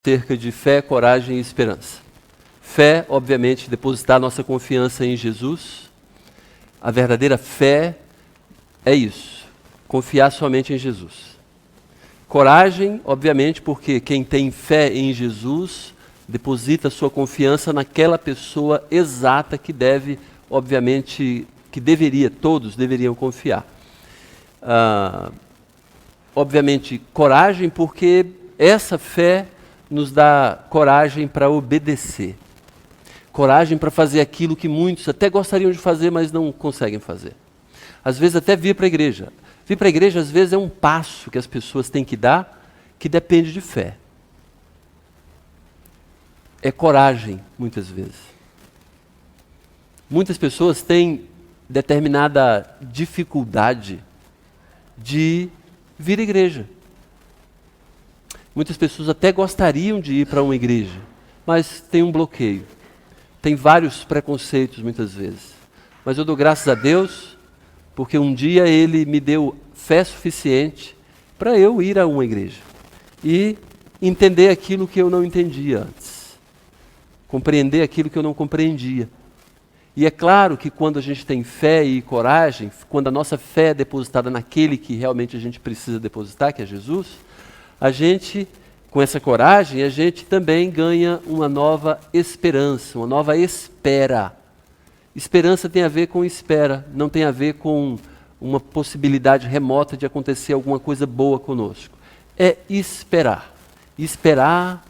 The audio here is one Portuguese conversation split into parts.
Acerca de fé, coragem e esperança. Fé, obviamente, depositar nossa confiança em Jesus. A verdadeira fé é isso, confiar somente em Jesus. Coragem, obviamente, porque quem tem fé em Jesus deposita sua confiança naquela pessoa exata que deve, obviamente, todos deveriam confiar. Obviamente, coragem, porque essa fé nos dá coragem para obedecer. Coragem para fazer aquilo que muitos até gostariam de fazer, mas não conseguem fazer. Às vezes até vir para a igreja. Vir para a igreja, às vezes, é um passo que as pessoas têm que dar, que depende de fé. É coragem, muitas vezes. Muitas pessoas têm determinada dificuldade de vir à igreja. Muitas pessoas até gostariam de ir para uma igreja, mas tem um bloqueio. Tem vários preconceitos, muitas vezes. Mas eu dou graças a Deus, porque um dia Ele me deu fé suficiente para eu ir a uma igreja. E entender aquilo que eu não entendia antes. Compreender aquilo que eu não compreendia. E é claro que quando a gente tem fé e coragem, quando a nossa fé é depositada naquele que realmente a gente precisa depositar, que é Jesus, a gente, com essa coragem, a gente também ganha uma nova esperança, uma nova espera. Esperança tem a ver com espera, não tem a ver com uma possibilidade remota de acontecer alguma coisa boa conosco. É esperar. Esperar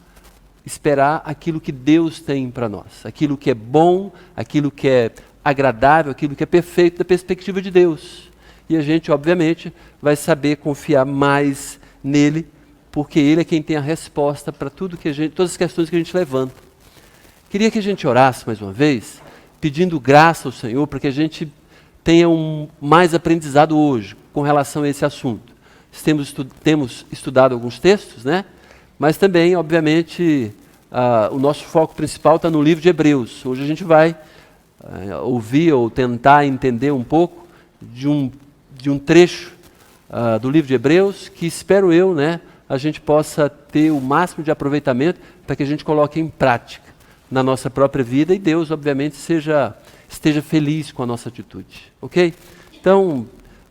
aquilo que Deus tem para nós. Aquilo que é bom, aquilo que é agradável, aquilo que é perfeito da perspectiva de Deus. E a gente, obviamente, vai saber confiar mais nele, porque Ele é quem tem a resposta para tudo que todas as questões que a gente levanta. Queria que a gente orasse mais uma vez, pedindo graça ao Senhor, para que a gente tenha mais aprendizado hoje com relação a esse assunto. Temos estudado alguns textos, né? Mas também, obviamente, o nosso foco principal está no livro de Hebreus. Hoje a gente vai ouvir ou tentar entender um pouco de um trecho do livro de Hebreus, que espero eu, né, a gente possa ter o máximo de aproveitamento para que a gente coloque em prática na nossa própria vida e Deus, obviamente, esteja feliz com a nossa atitude. Ok? Então,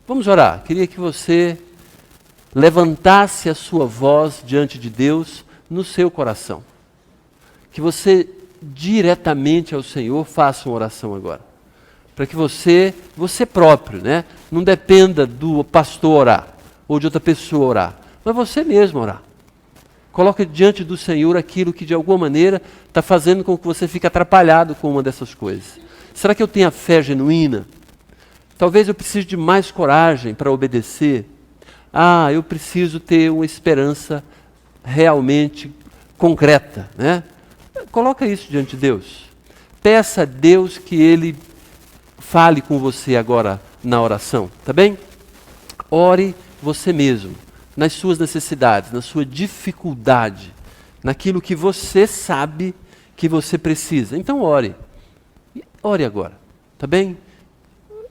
vamos orar. Queria que você levantasse a sua voz diante de Deus no seu coração. Que você, diretamente ao Senhor, faça uma oração agora. Para que você próprio, né, não dependa do pastor orar ou de outra pessoa orar. Mas você mesmo orar. Coloque diante do Senhor aquilo que de alguma maneira está fazendo com que você fique atrapalhado com uma dessas coisas. Será que eu tenho a fé genuína? Talvez eu precise de mais coragem para obedecer. Eu preciso ter uma esperança realmente concreta, né? Coloca isso diante de Deus. Peça a Deus que Ele fale com você agora na oração, tá bem? Ore você mesmo. Nas suas necessidades, na sua dificuldade, naquilo que você sabe que você precisa. Então ore. Ore agora, tá bem?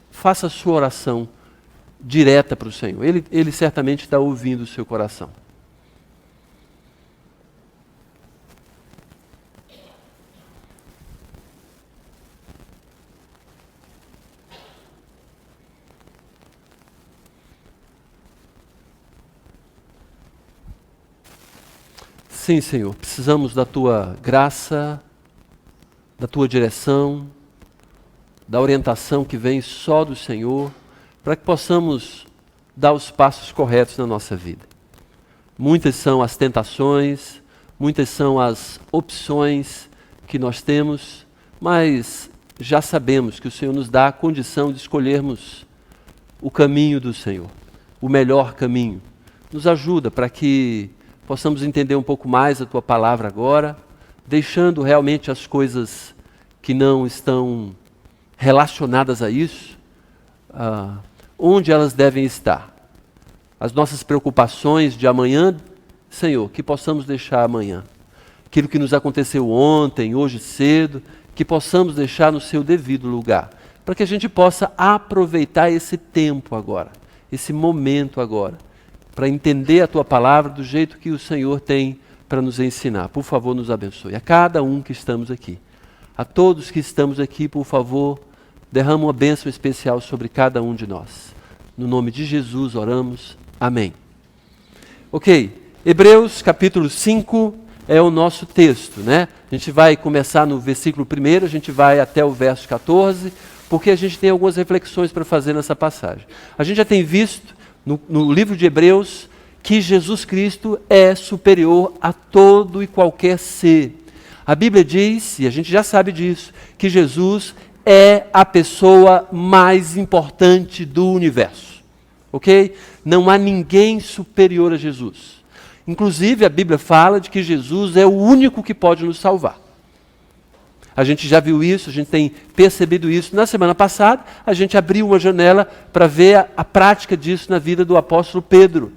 Faça a sua oração direta para o Senhor. Ele certamente está ouvindo o seu coração. Sim, Senhor, precisamos da Tua graça, da Tua direção, da orientação que vem só do Senhor, para que possamos dar os passos corretos na nossa vida. Muitas são as tentações, muitas são as opções que nós temos, mas já sabemos que o Senhor nos dá a condição de escolhermos o caminho do Senhor, o melhor caminho. Nos ajuda para que possamos entender um pouco mais a Tua palavra agora, deixando realmente as coisas que não estão relacionadas a isso, onde elas devem estar. As nossas preocupações de amanhã, Senhor, que possamos deixar amanhã. Aquilo que nos aconteceu ontem, hoje cedo, que possamos deixar no seu devido lugar, para que a gente possa aproveitar esse tempo agora, esse momento agora, para entender a Tua palavra do jeito que o Senhor tem para nos ensinar. Por favor, nos abençoe. A cada um que estamos aqui. A todos que estamos aqui, por favor, derrama uma bênção especial sobre cada um de nós. No nome de Jesus oramos. Amém. Ok, Hebreus capítulo 5 é o nosso texto, né? A gente vai começar no versículo 1, a gente vai até o verso 14, porque a gente tem algumas reflexões para fazer nessa passagem. A gente já tem visto no livro de Hebreus que Jesus Cristo é superior a todo e qualquer ser. A Bíblia diz, e a gente já sabe disso, que Jesus é a pessoa mais importante do universo. Ok? Não há ninguém superior a Jesus. Inclusive, a Bíblia fala de que Jesus é o único que pode nos salvar. A gente já viu isso, a gente tem percebido isso. Na semana passada, a gente abriu uma janela para ver a prática disso na vida do apóstolo Pedro.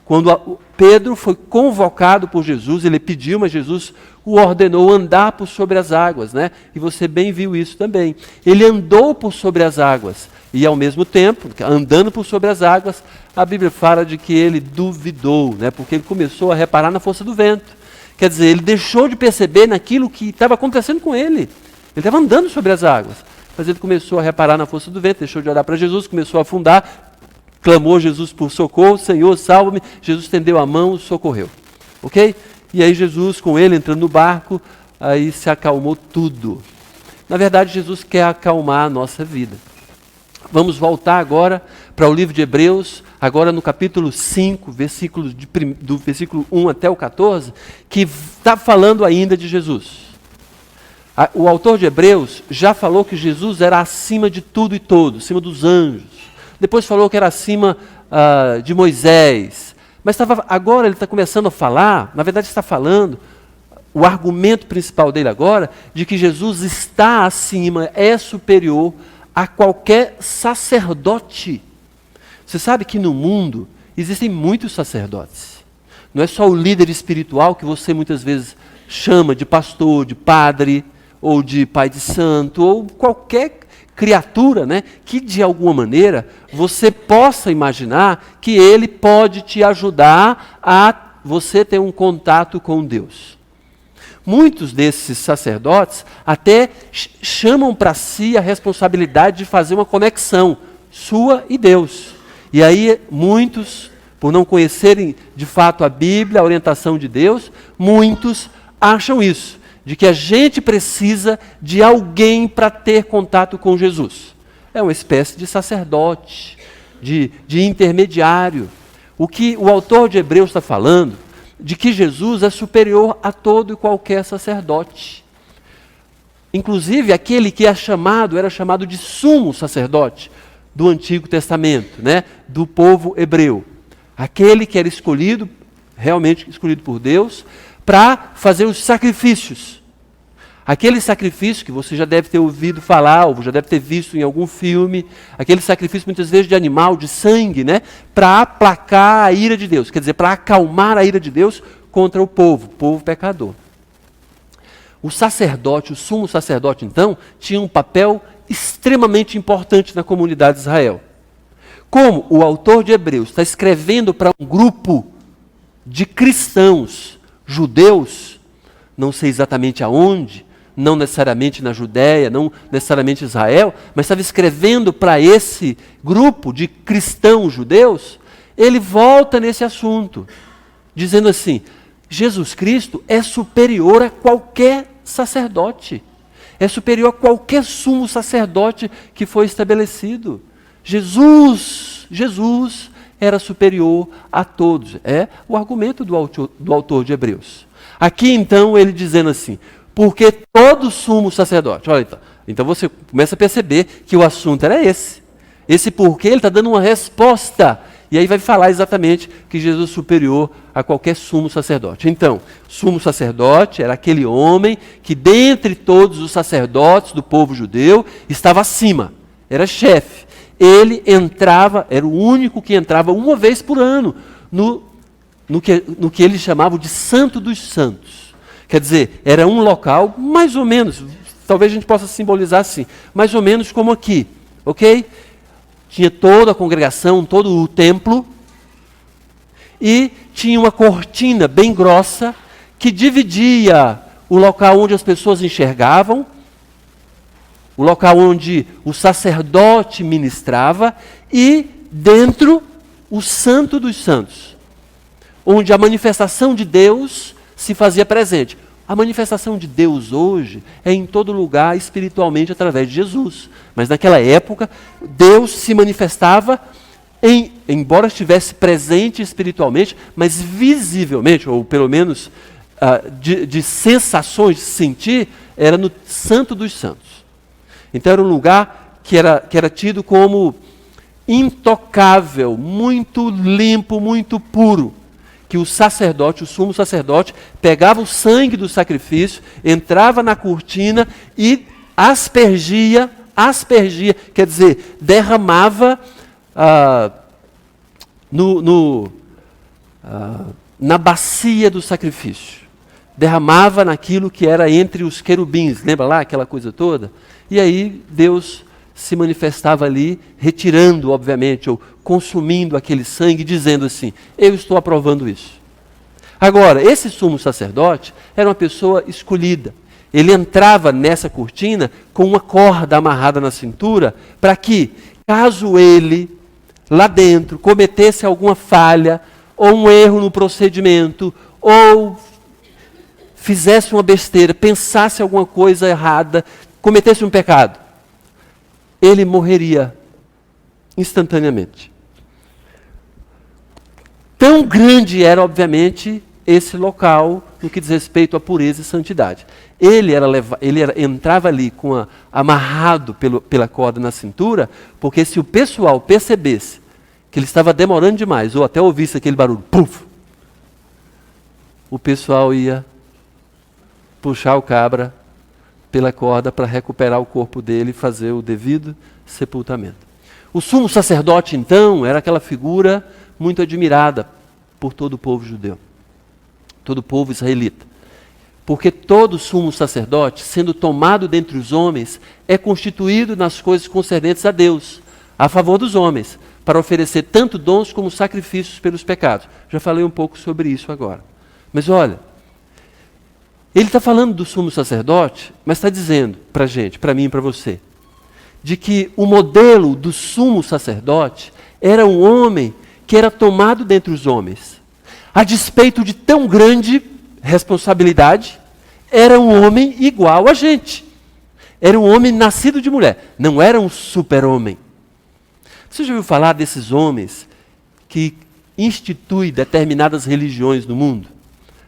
Quando Pedro foi convocado por Jesus, ele pediu, mas Jesus o ordenou andar por sobre as águas, né? E você bem viu isso também. Ele andou por sobre as águas e, ao mesmo tempo, andando por sobre as águas, a Bíblia fala de que ele duvidou, né? Porque ele começou a reparar na força do vento. Quer dizer, ele deixou de perceber naquilo que estava acontecendo com ele. Ele estava andando sobre as águas, mas ele começou a reparar na força do vento, deixou de olhar para Jesus, começou a afundar. Clamou Jesus por socorro, Senhor, salva-me. Jesus estendeu a mão e socorreu. Ok? E aí Jesus, com ele entrando no barco, aí se acalmou tudo. Na verdade, Jesus quer acalmar a nossa vida. Vamos voltar agora para o livro de Hebreus, agora no capítulo 5, do versículo 1 até o 14, que está falando ainda de Jesus. O autor de Hebreus já falou que Jesus era acima de tudo e todos, acima dos anjos. Depois falou que era acima de Moisés. Mas agora ele está começando a falar, na verdade está falando, o argumento principal dele agora, de que Jesus está acima, é superior a qualquer sacerdote. Você sabe que no mundo existem muitos sacerdotes. Não é só o líder espiritual que você muitas vezes chama de pastor, de padre, ou de pai de santo, ou qualquer criatura, né, que de alguma maneira você possa imaginar que ele pode te ajudar a você ter um contato com Deus. Muitos desses sacerdotes até chamam para si a responsabilidade de fazer uma conexão sua e Deus. E aí muitos, por não conhecerem de fato a Bíblia, a orientação de Deus, muitos acham isso, de que a gente precisa de alguém para ter contato com Jesus. É uma espécie de sacerdote, de intermediário. O que o autor de Hebreus está falando, de que Jesus é superior a todo e qualquer sacerdote. Inclusive, aquele que era chamado de sumo sacerdote do Antigo Testamento, né, do povo hebreu. Aquele que era escolhido, realmente escolhido por Deus, para fazer os sacrifícios. Aquele sacrifício que você já deve ter ouvido falar, ou já deve ter visto em algum filme, aquele sacrifício muitas vezes de animal, de sangue, né, para aplacar a ira de Deus, quer dizer, para acalmar a ira de Deus contra o povo pecador. O sacerdote, o sumo sacerdote, então, tinha um papel extremamente importante na comunidade de Israel. Como o autor de Hebreus está escrevendo para um grupo de cristãos, judeus, não sei exatamente aonde, não necessariamente na Judéia, não necessariamente Israel, mas estava escrevendo para esse grupo de cristãos judeus, ele volta nesse assunto, dizendo assim, Jesus Cristo é superior a qualquer sacerdote, é superior a qualquer sumo sacerdote que foi estabelecido. Jesus era superior a todos. É o argumento do autor de Hebreus. Aqui então ele dizendo assim, porque todo sumo sacerdote, olha então você começa a perceber que o assunto era esse. Esse porquê ele está dando uma resposta. E aí vai falar exatamente que Jesus é superior a qualquer sumo sacerdote. Então, sumo sacerdote era aquele homem que dentre todos os sacerdotes do povo judeu estava acima, era chefe. Ele entrava, era o único que entrava uma vez por ano no que eles chamavam de Santo dos Santos. Quer dizer, era um local mais ou menos, talvez a gente possa simbolizar assim, mais ou menos como aqui, ok? Tinha toda a congregação, todo o templo, e tinha uma cortina bem grossa que dividia o local onde as pessoas enxergavam, o local onde o sacerdote ministrava, e dentro o Santo dos Santos, onde a manifestação de Deus se fazia presente. A manifestação de Deus hoje é em todo lugar espiritualmente através de Jesus. Mas naquela época, Deus se manifestava, embora estivesse presente espiritualmente, mas visivelmente, ou pelo menos de sensações, de sentir, era no Santo dos Santos. Então era um lugar que era tido como intocável, muito limpo, muito puro. Que o sacerdote, o sumo sacerdote, pegava o sangue do sacrifício, entrava na cortina e aspergia, quer dizer, derramava na bacia do sacrifício. Derramava naquilo que era entre os querubins, lembra lá aquela coisa toda? E aí Deus se manifestava ali, retirando, obviamente, ou consumindo aquele sangue, dizendo assim, eu estou aprovando isso. Agora, esse sumo sacerdote era uma pessoa escolhida. Ele entrava nessa cortina com uma corda amarrada na cintura, para que, caso ele, lá dentro, cometesse alguma falha, ou um erro no procedimento, ou fizesse uma besteira, pensasse alguma coisa errada, cometesse um pecado, ele morreria instantaneamente. Tão grande era, obviamente, esse local no que diz respeito à pureza e santidade. Ele entrava ali amarrado pela corda na cintura, porque se o pessoal percebesse que ele estava demorando demais, ou até ouvisse aquele barulho, puf, o pessoal ia puxar o cabra pela corda para recuperar o corpo dele e fazer o devido sepultamento. O sumo sacerdote, então, era aquela figura muito admirada por todo o povo judeu, todo o povo israelita. Porque todo sumo sacerdote, sendo tomado dentre os homens, é constituído nas coisas concernentes a Deus, a favor dos homens, para oferecer tanto dons como sacrifícios pelos pecados. Já falei um pouco sobre isso agora. Mas olha, ele está falando do sumo sacerdote, mas está dizendo para a gente, para mim e para você, de que o modelo do sumo sacerdote era um homem que era tomado dentre os homens. A despeito de tão grande responsabilidade, era um homem igual a gente. Era um homem nascido de mulher, não era um super-homem. Você já ouviu falar desses homens que instituem determinadas religiões no mundo?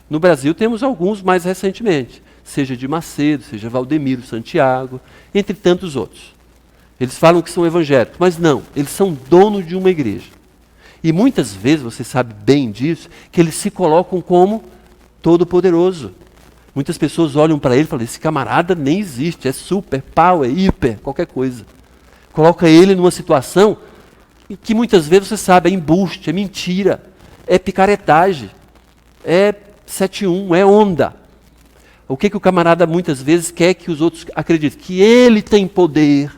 No Brasil temos alguns mais recentemente, seja de Macedo, seja Valdemiro Santiago, entre tantos outros. Eles falam que são evangélicos, mas não, eles são donos de uma igreja. E muitas vezes, você sabe bem disso, que eles se colocam como todo-poderoso. Muitas pessoas olham para ele e falam, esse camarada nem existe, é super, power, hiper, qualquer coisa. Coloca ele numa situação que muitas vezes você sabe, é embuste, é mentira, é picaretagem, é 7-1, é onda. O que o camarada muitas vezes quer que os outros acreditem? Que ele tem poder,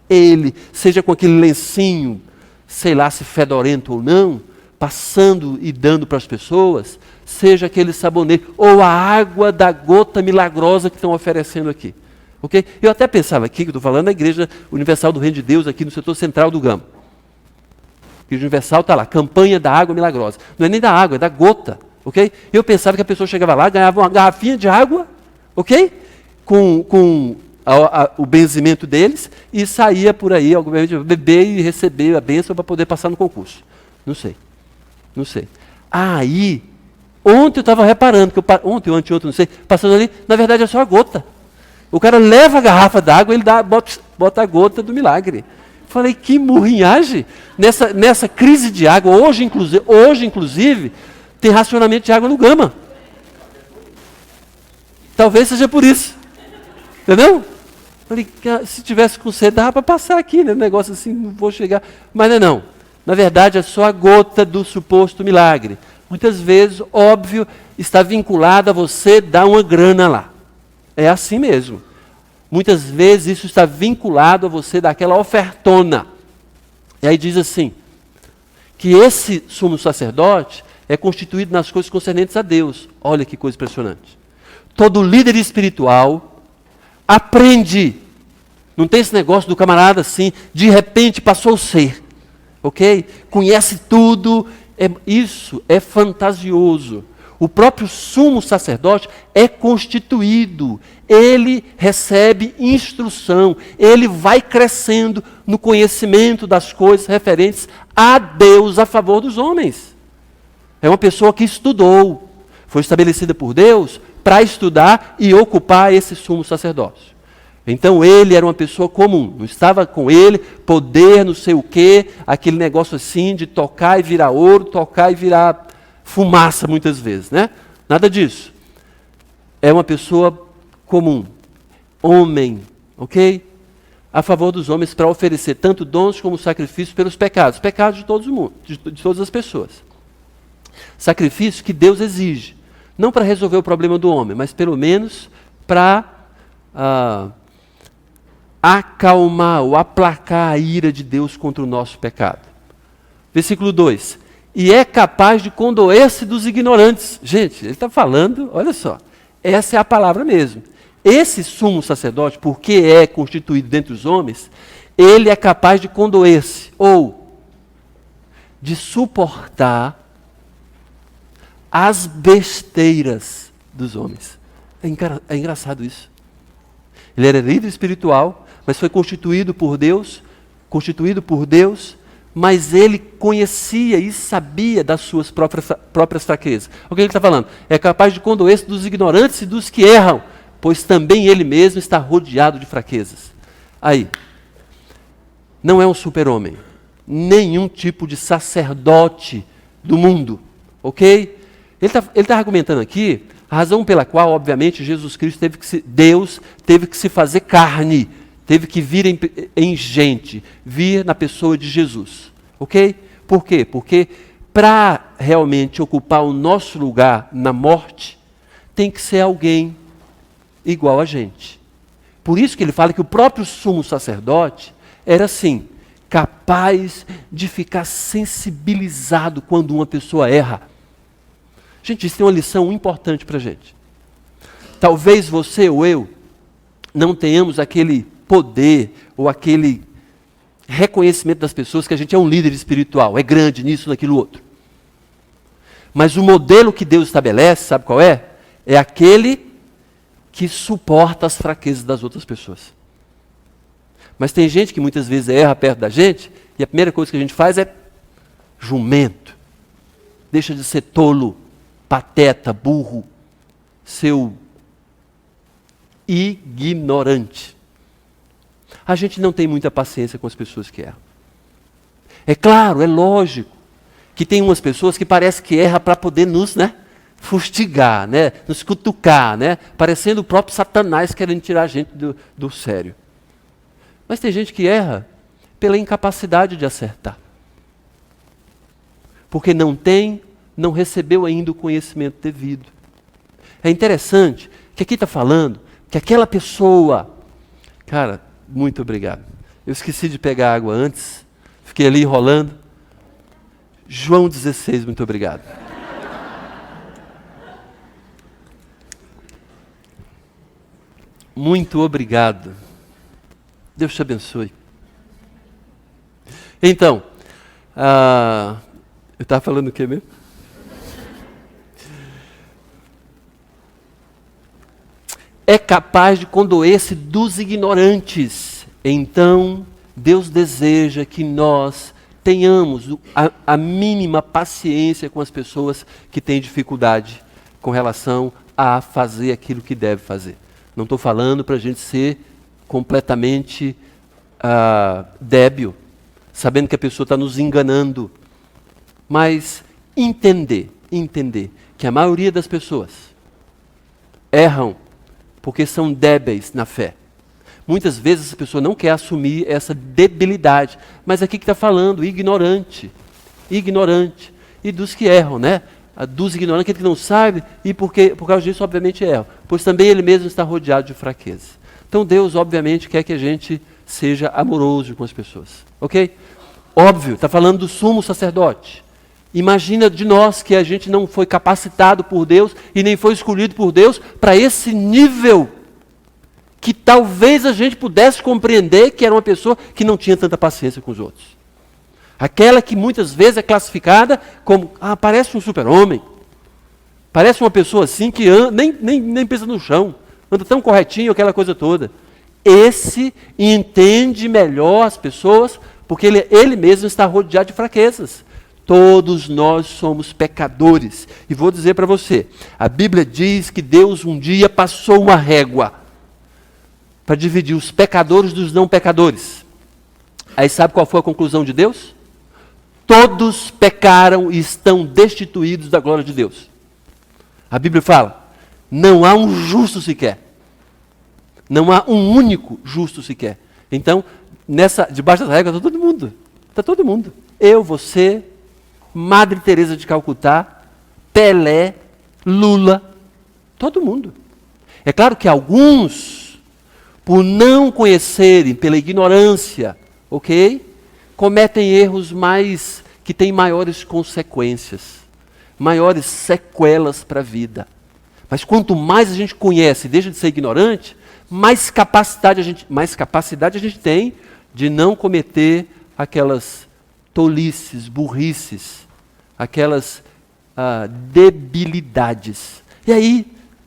ele, seja com aquele lencinho, sei lá se fedorento ou não, passando e dando para as pessoas, seja aquele sabonete, ou a água da gota milagrosa que estão oferecendo aqui. Okay? Eu até pensava aqui, que estou falando da Igreja Universal do Reino de Deus, aqui no setor central do Gama. A Igreja Universal está lá, campanha da água milagrosa. Não é nem da água, é da gota. Okay? Eu pensava que a pessoa chegava lá, ganhava uma garrafinha de água, okay? com o benzimento deles, e saía por aí, obviamente, beber e receber a bênção para poder passar no concurso. Não sei. Aí, ontem eu estava reparando, ontem ou anteontem, não sei, passando ali, na verdade é só a gota. O cara leva a garrafa d'água, ele bota a gota do milagre. Falei, que murrinhagem! Nessa crise de água, hoje inclusive, tem racionamento de água no Gama. Talvez seja por isso. Entendeu? Falei, se tivesse com sede, dava para passar aqui, né? Um negócio assim, não vou chegar. Mas não. Na verdade, é só a gota do suposto milagre. Muitas vezes, óbvio, está vinculado a você dar uma grana lá. É assim mesmo. Muitas vezes isso está vinculado a você dar aquela ofertona. E aí diz assim, que esse sumo sacerdote é constituído nas coisas concernentes a Deus. Olha que coisa impressionante. Todo líder espiritual aprende. Não tem esse negócio do camarada assim, de repente passou a ser. Ok? Conhece tudo. Isso é fantasioso. O próprio sumo sacerdote é constituído. Ele recebe instrução. Ele vai crescendo no conhecimento das coisas referentes a Deus a favor dos homens. É uma pessoa que estudou. Foi estabelecida por Deus para estudar e ocupar esse sumo sacerdócio. Então ele era uma pessoa comum, não estava com ele poder, não sei o quê, aquele negócio assim de tocar e virar ouro, tocar e virar fumaça muitas vezes, né? Nada disso. É uma pessoa comum, homem, ok? A favor dos homens para oferecer tanto dons como sacrifícios pelos pecados de todo o mundo, de todas as pessoas. Sacrifício que Deus exige, não para resolver o problema do homem, mas pelo menos para acalmar ou aplacar a ira de Deus contra o nosso pecado. Versículo 2. E é capaz de condoer-se dos ignorantes. Gente, ele está falando, olha só, essa é a palavra mesmo. Esse sumo sacerdote, porque é constituído dentre os homens, ele é capaz de condoer-se, ou de suportar as besteiras dos homens. É engraçado isso. Ele era líder espiritual, mas foi constituído por Deus, mas ele conhecia e sabia das suas próprias fraquezas. O que ele está falando? É capaz de condoer-se dos ignorantes e dos que erram, pois também ele mesmo está rodeado de fraquezas. Aí, não é um super-homem, nenhum tipo de sacerdote do mundo, ok? Ele está argumentando aqui a razão pela qual, obviamente, Deus teve que se fazer carne, teve que vir em gente, vir na pessoa de Jesus. Ok? Por quê? Porque para realmente ocupar o nosso lugar na morte, tem que ser alguém igual a gente. Por isso que ele fala que o próprio sumo sacerdote era assim, capaz de ficar sensibilizado quando uma pessoa erra. Gente, isso tem uma lição importante para a gente. Talvez você ou eu não tenhamos aquele poder ou aquele reconhecimento das pessoas que a gente é um líder espiritual, é grande nisso, naquilo outro. Mas o modelo que Deus estabelece, sabe qual é? É aquele que suporta as fraquezas das outras pessoas. Mas tem gente que muitas vezes erra perto da gente e a primeira coisa que a gente faz é jumento. Deixa de ser tolo, pateta, burro, seu ignorante. A gente não tem muita paciência com as pessoas que erram. É claro, é lógico, que tem umas pessoas que parece que erram para poder nos fustigar, nos cutucar, parecendo o próprio Satanás querendo tirar a gente do sério. Mas tem gente que erra pela incapacidade de acertar. Porque não recebeu ainda o conhecimento devido. É interessante que aqui está falando que aquela pessoa... Cara, muito obrigado. Eu esqueci de pegar água antes, fiquei ali enrolando. João 16, muito obrigado. Muito obrigado. Deus te abençoe. Então, eu estava falando o quê mesmo? É capaz de condoer-se dos ignorantes. Então, Deus deseja que nós tenhamos a mínima paciência com as pessoas que têm dificuldade com relação a fazer aquilo que deve fazer. Não estou falando para a gente ser completamente débil, sabendo que a pessoa está nos enganando, mas entender que a maioria das pessoas erram porque são débeis na fé. Muitas vezes essa pessoa não quer assumir essa debilidade, mas aqui que está falando, ignorante. E dos que erram, dos ignorantes, aquele que não sabe, e por causa disso, obviamente, erram. Pois também ele mesmo está rodeado de fraqueza. Então Deus, obviamente, quer que a gente seja amoroso com as pessoas. Ok? Óbvio, está falando do sumo sacerdote. Imagina de nós que a gente não foi capacitado por Deus e nem foi escolhido por Deus para esse nível, que talvez a gente pudesse compreender que era uma pessoa que não tinha tanta paciência com os outros. Aquela que muitas vezes é classificada como, parece um super-homem, parece uma pessoa assim que nem pisa no chão, anda tão corretinho, aquela coisa toda. Esse entende melhor as pessoas, porque ele mesmo está rodeado de fraquezas. Todos nós somos pecadores. E vou dizer para você, a Bíblia diz que Deus um dia passou uma régua para dividir os pecadores dos não pecadores. Aí sabe qual foi a conclusão de Deus? Todos pecaram e estão destituídos da glória de Deus. A Bíblia fala, não há um justo sequer. Não há um único justo sequer. Então, debaixo dessa régua está todo mundo. Está todo mundo. Eu, você, Madre Teresa de Calcutá, Pelé, Lula, todo mundo. É claro que alguns, por não conhecerem, pela ignorância, cometem erros que têm maiores consequências, maiores sequelas para a vida. Mas quanto mais a gente conhece e deixa de ser ignorante, mais capacidade a gente tem de não cometer aquelas tolices, burrices, aquelas debilidades. E aí,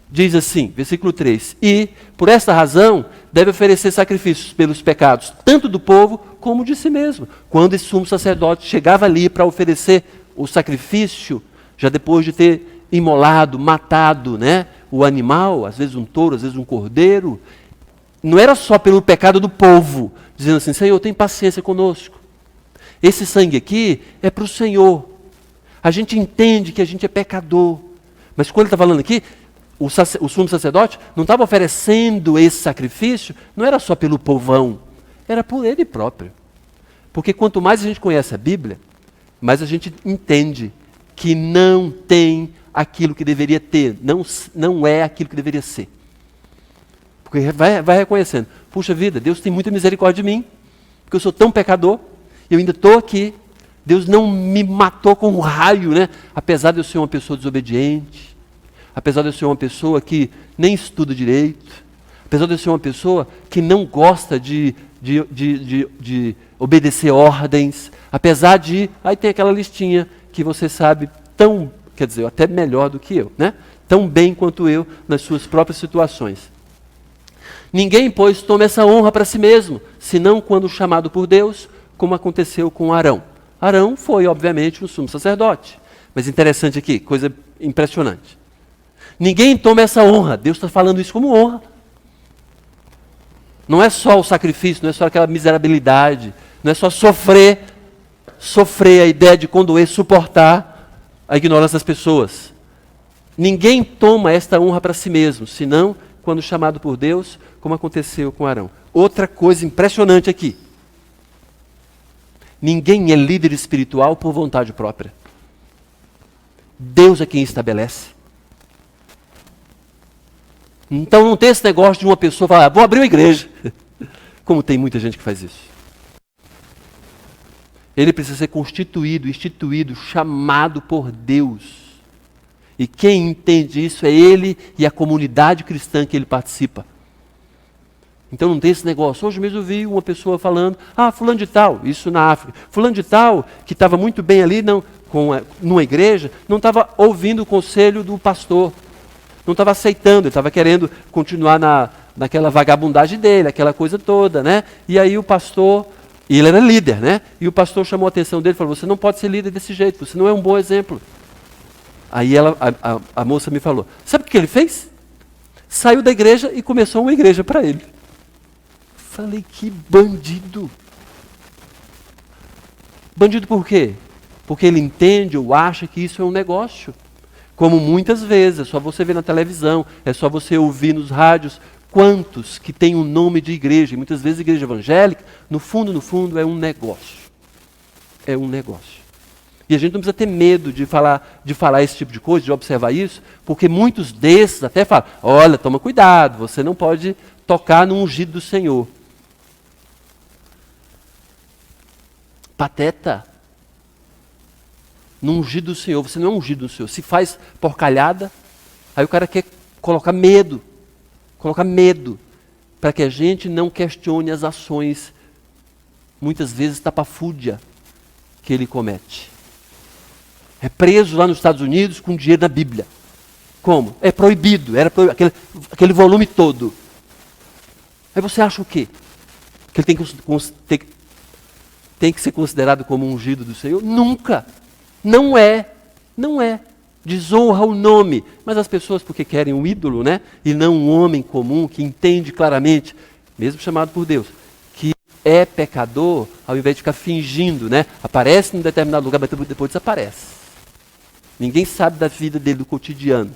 diz assim, versículo 3, e por esta razão deve oferecer sacrifícios pelos pecados, tanto do povo como de si mesmo. Quando esse sumo sacerdote chegava ali para oferecer o sacrifício, já depois de ter imolado, matado, o animal, às vezes um touro, às vezes um cordeiro, não era só pelo pecado do povo, dizendo assim, Senhor, tem paciência conosco. Esse sangue aqui é para o Senhor. A gente entende que a gente é pecador. Mas quando ele está falando aqui, o sumo sacerdote não estava oferecendo esse sacrifício, não era só pelo povão, era por ele próprio. Porque quanto mais a gente conhece a Bíblia, mais a gente entende que não tem aquilo que deveria ter, não é aquilo que deveria ser. Porque vai reconhecendo, puxa vida, Deus tem muita misericórdia de mim, porque eu sou tão pecador, eu ainda estou aqui, Deus não me matou com um raio, apesar de eu ser uma pessoa desobediente, apesar de eu ser uma pessoa que nem estuda direito, apesar de eu ser uma pessoa que não gosta de obedecer ordens, apesar de... Aí tem aquela listinha que você sabe até melhor do que eu, tão bem quanto eu nas suas próprias situações. Ninguém, pois, toma essa honra para si mesmo, senão quando chamado por Deus, como aconteceu com Arão. Arão foi, obviamente, um sumo sacerdote. Mas interessante aqui, coisa impressionante. Ninguém toma essa honra. Deus está falando isso como honra. Não é só o sacrifício, não é só aquela miserabilidade, não é só sofrer a ideia de condoer, suportar a ignorância das pessoas. Ninguém toma esta honra para si mesmo, senão quando chamado por Deus, como aconteceu com Arão. Outra coisa impressionante aqui. Ninguém é líder espiritual por vontade própria. Deus é quem estabelece. Então não tem esse negócio de uma pessoa falar, vou abrir uma igreja. Como tem muita gente que faz isso. Ele precisa ser constituído, instituído, chamado por Deus. E quem entende isso é ele e a comunidade cristã que ele participa. Então não tem esse negócio. Hoje mesmo eu vi uma pessoa falando, fulano de tal, isso na África. Fulano de tal, que estava muito bem ali numa igreja, não estava ouvindo o conselho do pastor. Não estava aceitando, ele estava querendo continuar naquela vagabundagem dele, aquela coisa toda, E aí o pastor, e ele era líder, E o pastor chamou a atenção dele e falou, você não pode ser líder desse jeito, você não é um bom exemplo. Aí a moça me falou, sabe o que ele fez? Saiu da igreja e começou uma igreja para ele. Falei, que bandido. Bandido por quê? Porque ele entende ou acha que isso é um negócio. Como muitas vezes, é só você ver na televisão, é só você ouvir nos rádios, quantos que têm o nome de igreja, e muitas vezes igreja evangélica, no fundo, é um negócio. É um negócio. E a gente não precisa ter medo de falar esse tipo de coisa, de observar isso, porque muitos desses até falam, olha, toma cuidado, você não pode tocar no ungido do Senhor. Pateta. no ungido do Senhor. Você não é ungido do Senhor. Se faz porcalhada, aí o cara quer colocar medo para que a gente não questione as ações, muitas vezes tapafúrdia, que ele comete. É preso lá nos Estados Unidos com dinheiro na Bíblia. Como? É proibido, aquele volume todo. Aí você acha o quê? Que ele tem que ser considerado como ungido do Senhor? Nunca. Não é. Desonra o nome. Mas as pessoas, porque querem um ídolo, né? E não um homem comum que entende claramente, mesmo chamado por Deus, que é pecador, ao invés de ficar fingindo, né? Aparece num determinado lugar, mas depois desaparece. Ninguém sabe da vida dele, do cotidiano.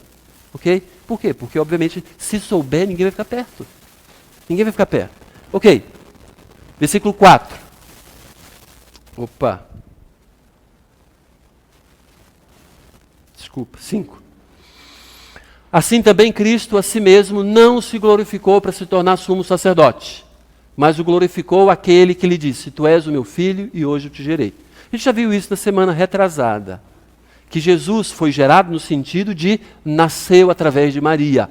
Ok? Por quê? Porque, obviamente, se souber, ninguém vai ficar perto. Ninguém vai ficar perto. Ok. Versículo 4. Opa. Desculpa, 5. Assim também Cristo a si mesmo não se glorificou para se tornar sumo sacerdote, mas o glorificou aquele que lhe disse: tu és o meu filho e hoje eu te gerei. A gente já viu isso na semana retrasada, que Jesus foi gerado no sentido de nasceu através de Maria,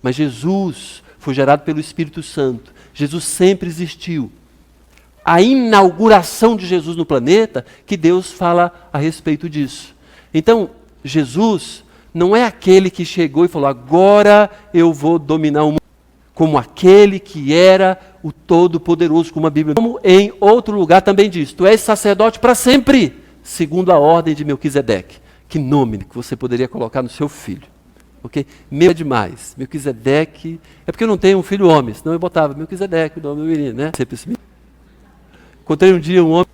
mas Jesus foi gerado pelo Espírito Santo. Jesus sempre existiu. A inauguração de Jesus no planeta, que Deus fala a respeito disso. Então, Jesus não é aquele que chegou e falou: agora eu vou dominar o mundo, como aquele que era o Todo-Poderoso, como a Bíblia. Como em outro lugar também diz: tu és sacerdote para sempre, segundo a ordem de Melquisedeque. Que nome que você poderia colocar no seu filho? Ok? Meu é demais. Melquisedeque. É porque eu não tenho um filho homem, senão eu botava Melquisedeque, o nome do menino, né? Encontrei um dia um homem,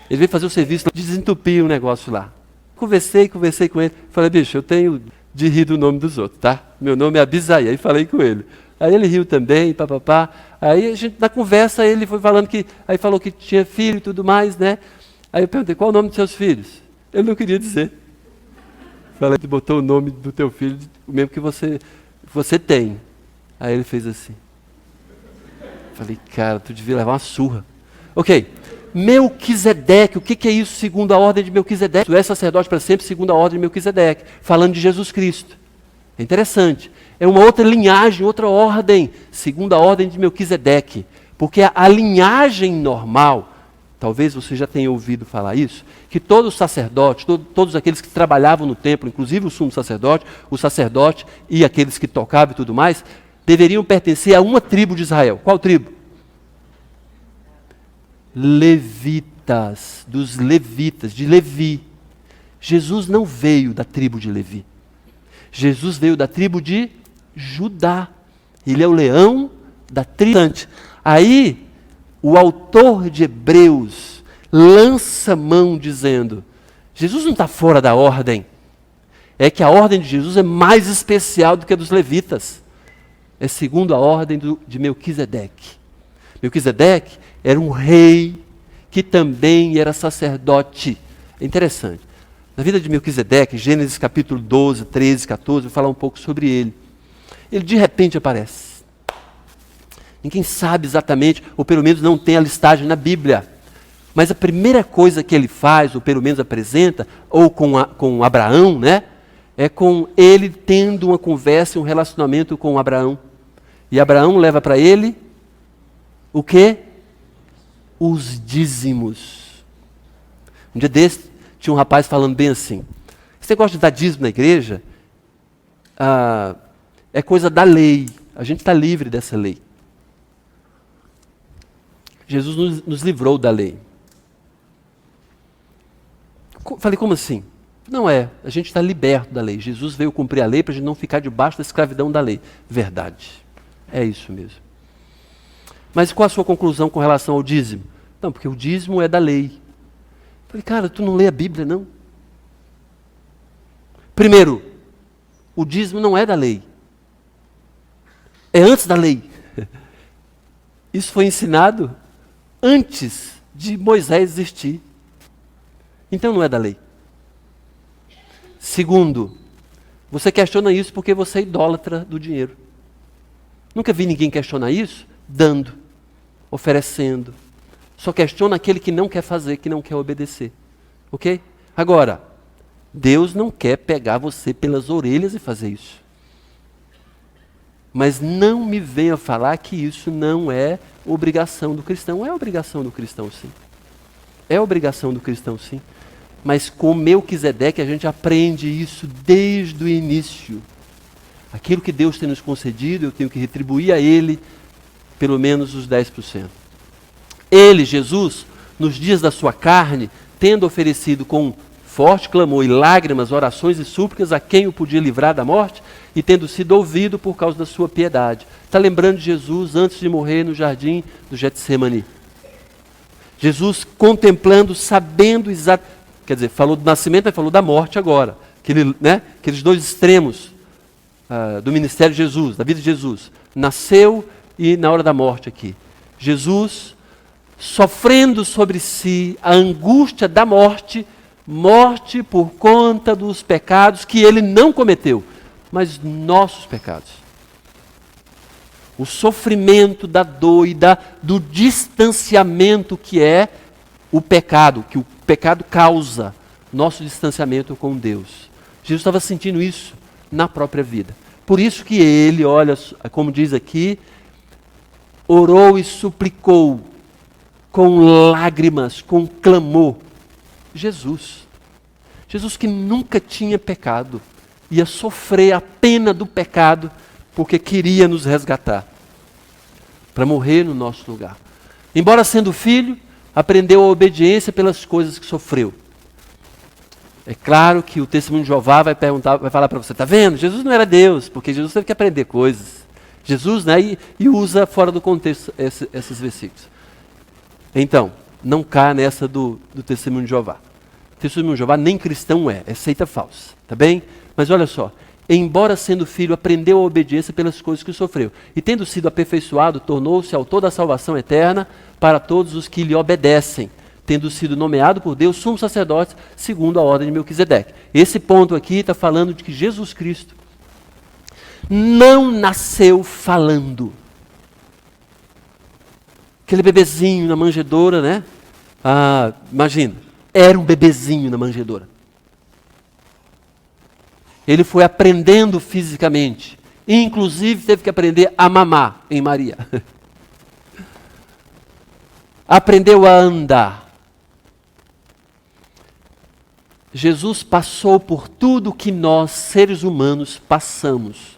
ele veio fazer o serviço, desentupir um negócio lá. Conversei com ele, falei: bicho, eu tenho de rir do nome dos outros, tá? Meu nome é Abisaí. Aí falei com ele. Aí ele riu também, papapá. Aí a gente, na conversa, ele foi falando que, aí falou que tinha filho e tudo mais, né? Aí eu perguntei: qual o nome dos seus filhos? Ele não queria dizer. Falei: ele botou o nome do teu filho, o mesmo que você tem. Aí ele fez assim. Falei: cara, tu devia levar uma surra. Ok. Melquisedeque, o que é isso segundo a ordem de Melquisedeque? Tu és sacerdote para sempre segundo a ordem de Melquisedeque, falando de Jesus Cristo. É interessante. É uma outra linhagem, outra ordem, segundo a ordem de Melquisedeque. Porque a linhagem normal, talvez você já tenha ouvido falar isso, que todos os sacerdotes, todos aqueles que trabalhavam no templo, inclusive o sumo sacerdote, o sacerdote e aqueles que tocavam e tudo mais, deveriam pertencer a uma tribo de Israel. Qual tribo? Levitas, dos levitas, de Levi. Jesus não veio da tribo de Levi. Jesus veio da tribo de Judá. Ele é o leão da tribo. Aí, o autor de Hebreus lança mão dizendo: Jesus não está fora da ordem. É que a ordem de Jesus é mais especial do que a dos levitas. É segundo a ordem de Melquisedeque. Melquisedeque era um rei que também era sacerdote. É interessante. Na vida de Melquisedeque, Gênesis capítulo 12, 13, 14, vou falar um pouco sobre ele. Ele de repente aparece. Ninguém sabe exatamente, ou pelo menos não tem a listagem na Bíblia. Mas a primeira coisa que ele faz, ou pelo menos apresenta, ou com Abraão, né? É com ele tendo uma conversa, um relacionamento com Abraão. E Abraão leva para ele o quê? Os dízimos. Um dia desse, tinha um rapaz falando bem assim: esse negócio de dar dízimo na igreja é coisa da lei. A gente está livre dessa lei. Jesus nos livrou da lei. Falei: como assim? Não é, a gente está liberto da lei. Jesus veio cumprir a lei para a gente não ficar debaixo da escravidão da lei. Verdade. É isso mesmo. Mas qual a sua conclusão com relação ao dízimo? Não, porque o dízimo é da lei. Falei: cara, tu não lê a Bíblia, não? Primeiro, o dízimo não é da lei. É antes da lei. Isso foi ensinado antes de Moisés existir. Então não é da lei. Segundo, você questiona isso porque você é idólatra do dinheiro. Nunca vi ninguém questionar isso dando, oferecendo. Só questiona aquele que não quer fazer, que não quer obedecer. Ok? Agora, Deus não quer pegar você pelas orelhas e fazer isso. Mas não me venha falar que isso não é obrigação do cristão. É obrigação do cristão, sim. É obrigação do cristão, sim. Mas com Melquisedeque a gente aprende isso desde o início. Aquilo que Deus tem nos concedido, eu tenho que retribuir a Ele pelo menos os 10%. Ele, Jesus, nos dias da sua carne, tendo oferecido com forte clamor e lágrimas, orações e súplicas a quem o podia livrar da morte, e tendo sido ouvido por causa da sua piedade. Está lembrando de Jesus antes de morrer no jardim do Getsemane. Jesus contemplando, sabendo exatamente, quer dizer, falou do nascimento, mas falou da morte agora. Aqueles dois extremos do ministério de Jesus, da vida de Jesus. Nasceu e na hora da morte aqui. Jesus sofrendo sobre si a angústia da morte, morte por conta dos pecados que ele não cometeu, mas nossos pecados. O sofrimento da dor e do distanciamento que é o pecado, que o pecado causa, nosso distanciamento com Deus. Jesus estava sentindo isso na própria vida. Por isso que ele, olha, como diz aqui, orou e suplicou com lágrimas, com clamor. Jesus que nunca tinha pecado, ia sofrer a pena do pecado, porque queria nos resgatar, para morrer no nosso lugar. Embora sendo filho, aprendeu a obediência pelas coisas que sofreu. É claro que o testemunho de Jeová vai falar para você, está vendo? Jesus não era Deus, porque Jesus teve que aprender coisas. Jesus, e usa fora do contexto esses versículos. Então, não cá nessa do testemunho de Jeová. O testemunho de Jeová nem cristão é seita falsa, tá bem? Mas olha só, embora sendo filho, aprendeu a obediência pelas coisas que sofreu. E tendo sido aperfeiçoado, tornou-se autor da salvação eterna para todos os que lhe obedecem, tendo sido nomeado por Deus sumo sacerdote, segundo a ordem de Melquisedeque. Esse ponto aqui está falando de que Jesus Cristo não nasceu falando. Aquele bebezinho na manjedoura, né? Imagina, era um bebezinho na manjedoura. Ele foi aprendendo fisicamente. Inclusive teve que aprender a mamar em Maria. Aprendeu a andar. Jesus passou por tudo que nós, seres humanos, passamos.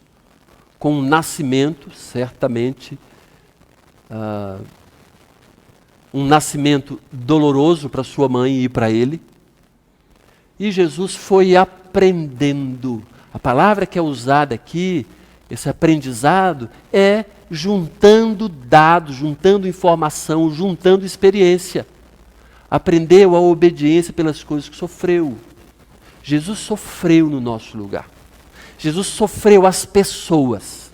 Com o nascimento, certamente, um nascimento doloroso para sua mãe e para ele. E Jesus foi aprendendo. A palavra que é usada aqui, esse aprendizado, é juntando dados, juntando informação, juntando experiência. Aprendeu a obediência pelas coisas que sofreu. Jesus sofreu no nosso lugar. Jesus sofreu as pessoas.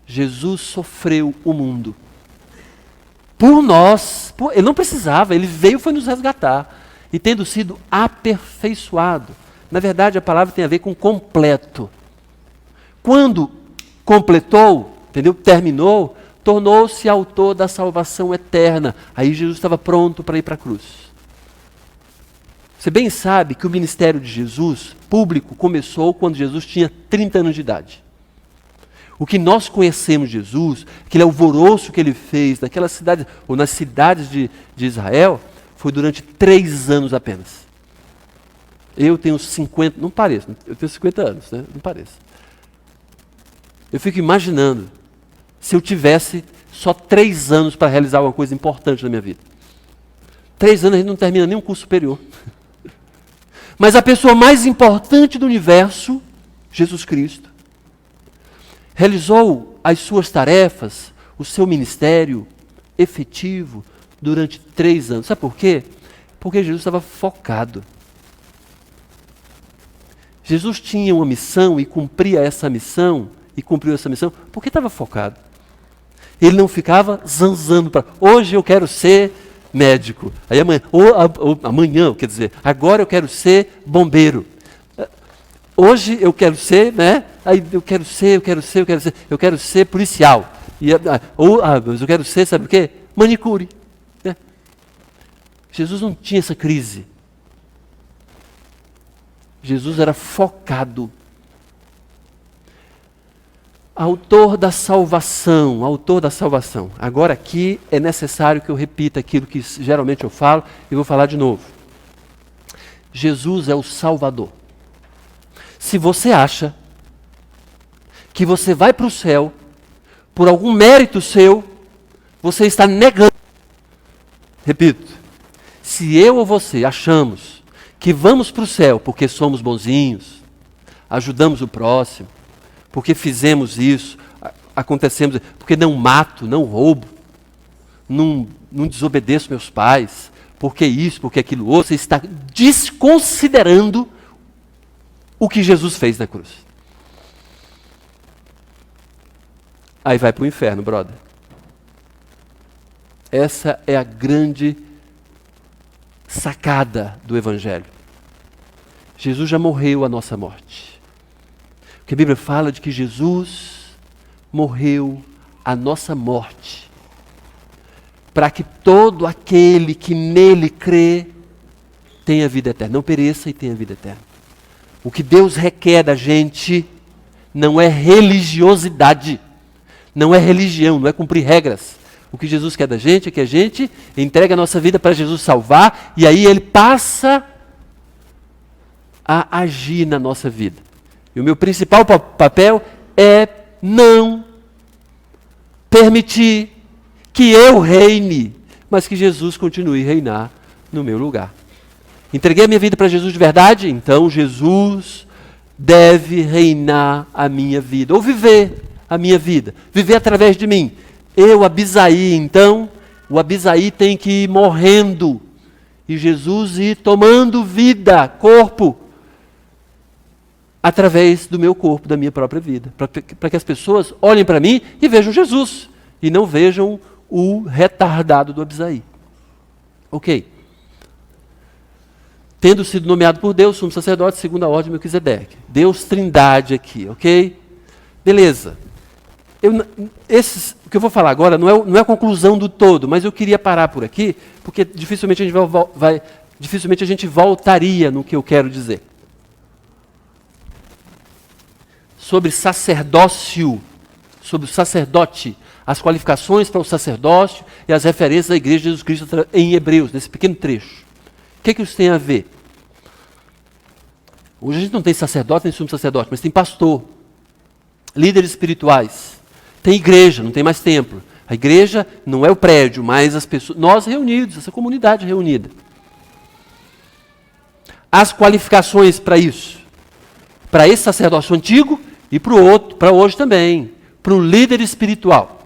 Jesus sofreu o mundo. Por nós, ele não precisava, ele veio e foi nos resgatar. E tendo sido aperfeiçoado. Na verdade, a palavra tem a ver com completo. Quando completou, entendeu? Terminou, tornou-se autor da salvação eterna. Aí Jesus estava pronto para ir para a cruz. Você bem sabe que o ministério de Jesus, público, começou quando Jesus tinha 30 anos de idade. O que nós conhecemos de Jesus, aquele alvoroço que ele fez naquelas cidades, ou nas cidades de Israel, foi durante 3 anos apenas. Eu tenho 50, não pareço, eu tenho 50 anos, né? Não pareço. Eu fico imaginando se eu tivesse só 3 anos para realizar alguma coisa importante na minha vida. 3 anos a gente não termina nem um curso superior. Mas a pessoa mais importante do universo, Jesus Cristo, realizou as suas tarefas, o seu ministério efetivo durante 3 anos. Sabe por quê? Porque Jesus estava focado. Jesus tinha uma missão e cumpria essa missão, e cumpriu essa missão, porque estava focado. Ele não ficava zanzando para, hoje eu quero ser médico, aí amanhã, quer dizer, agora eu quero ser bombeiro. Hoje eu quero ser, né? Aí eu quero ser policial. Mas eu quero ser, sabe o quê? Manicure. Né? Jesus não tinha essa crise. Jesus era focado. Autor da salvação, autor da salvação. Agora aqui é necessário que eu repita aquilo que geralmente eu falo e vou falar de novo. Jesus é o Salvador. Se você acha que você vai para o céu por algum mérito seu, você está negando. Repito, se eu ou você achamos que vamos para o céu porque somos bonzinhos, ajudamos o próximo, porque fizemos isso, acontecemos, porque não mato, não roubo, não desobedeço meus pais, porque isso, porque aquilo outro, você está desconsiderando o que Jesus fez na cruz. Aí vai para o inferno, brother. Essa é a grande sacada do Evangelho. Jesus já morreu a nossa morte. Porque a Bíblia fala de que Jesus morreu a nossa morte, para que todo aquele que nele crê tenha vida eterna, não pereça e tenha vida eterna. O que Deus requer da gente não é religiosidade, não é religião, não é cumprir regras. O que Jesus quer da gente é que a gente entregue a nossa vida para Jesus salvar, e aí Ele passa a agir na nossa vida. E o meu principal papel é não permitir que eu reine, mas que Jesus continue a reinar no meu lugar. Entreguei a minha vida para Jesus de verdade? Então Jesus deve reinar a minha vida, ou viver a minha vida, viver através de mim. Eu, Abisaí, então, o Abisaí tem que ir morrendo, e Jesus ir tomando vida, corpo, através do meu corpo, da minha própria vida, para que as pessoas olhem para mim e vejam Jesus, e não vejam o retardado do Abisaí. Ok. Tendo sido nomeado por Deus, sumo sacerdote, segunda ordem de Melquisedeque. Deus trindade aqui, ok? Beleza. O que eu vou falar agora não é a conclusão do todo, mas eu queria parar por aqui, porque dificilmente a gente voltaria no que eu quero dizer. Sobre sacerdócio, sobre o sacerdote, as qualificações para o sacerdócio e as referências da Igreja de Jesus Cristo em Hebreus, nesse pequeno trecho. O que isso tem a ver? Hoje a gente não tem sacerdote nem sumo sacerdote, mas tem pastor, líderes espirituais, tem igreja, não tem mais templo. A igreja não é o prédio, mas as pessoas, nós reunidos, essa comunidade reunida. As qualificações para isso, para esse sacerdócio antigo e para o outro, para hoje também, para o líder espiritual.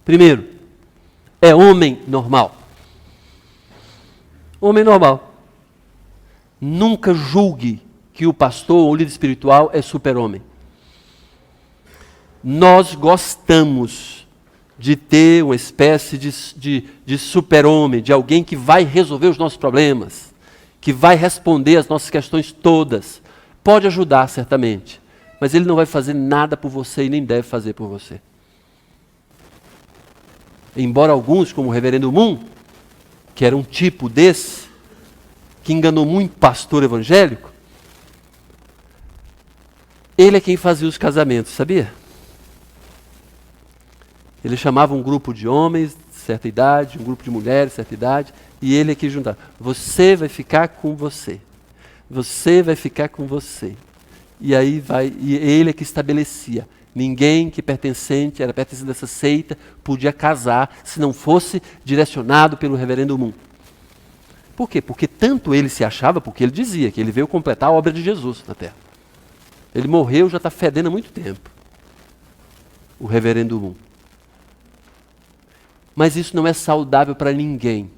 Primeiro, é homem normal. Homem normal. Nunca julgue que o pastor ou o líder espiritual é super-homem. Nós gostamos de ter uma espécie de super-homem, de alguém que vai resolver os nossos problemas, que vai responder as nossas questões todas. Pode ajudar, certamente, mas ele não vai fazer nada por você e nem deve fazer por você. Embora alguns, como o reverendo Moon, que era um tipo desse, que enganou muito pastor evangélico, ele é quem fazia os casamentos, sabia? Ele chamava um grupo de homens de certa idade, um grupo de mulheres de certa idade, e ele é que juntava. Você vai ficar com você. Você vai ficar com você. E aí e ele é que estabelecia. Ninguém que era pertencente dessa seita, podia casar se não fosse direcionado pelo reverendo Moon. Por quê? Porque tanto ele se achava, porque ele dizia que ele veio completar a obra de Jesus na Terra. Ele morreu, já está fedendo há muito tempo. O reverendo Moon. Mas isso não é saudável para ninguém.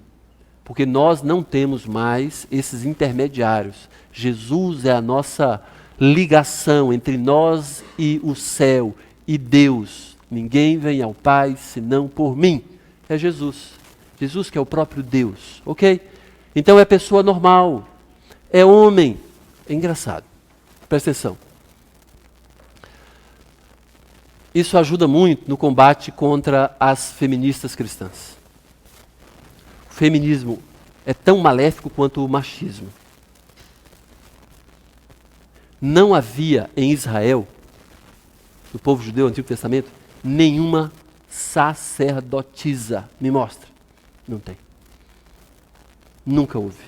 Porque nós não temos mais esses intermediários. Jesus é a nossa ligação entre nós e o céu e Deus. Ninguém vem ao Pai senão por mim. É Jesus. Jesus que é o próprio Deus. Ok? Então é pessoa normal. É homem. É engraçado. Presta atenção. Isso ajuda muito no combate contra as feministas cristãs. O feminismo é tão maléfico quanto o machismo. não havia em Israel, no povo judeu do Antigo Testamento, nenhuma sacerdotisa. Me mostra. Não tem. Nunca houve.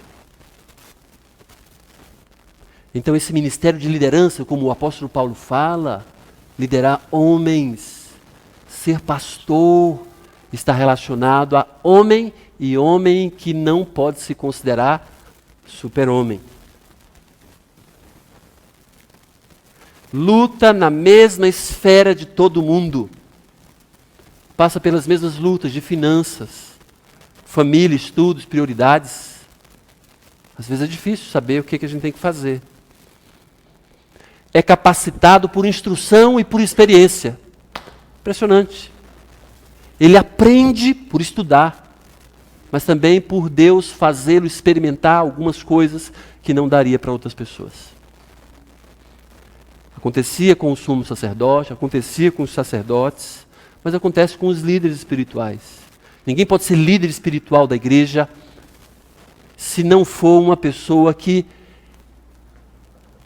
Então esse ministério de liderança, como o apóstolo Paulo fala, liderar homens, ser pastor, está relacionado a homem e homem que não pode se considerar super-homem. Luta na mesma esfera de todo mundo. Passa pelas mesmas lutas de finanças, família, estudos, prioridades. Às vezes é difícil saber o que a gente tem que fazer. É capacitado por instrução e por experiência. Impressionante. Ele aprende por estudar, mas também por Deus fazê-lo experimentar algumas coisas que não daria para outras pessoas. Acontecia com o sumo sacerdote, acontecia com os sacerdotes, mas acontece com os líderes espirituais. Ninguém pode ser líder espiritual da igreja se não for uma pessoa que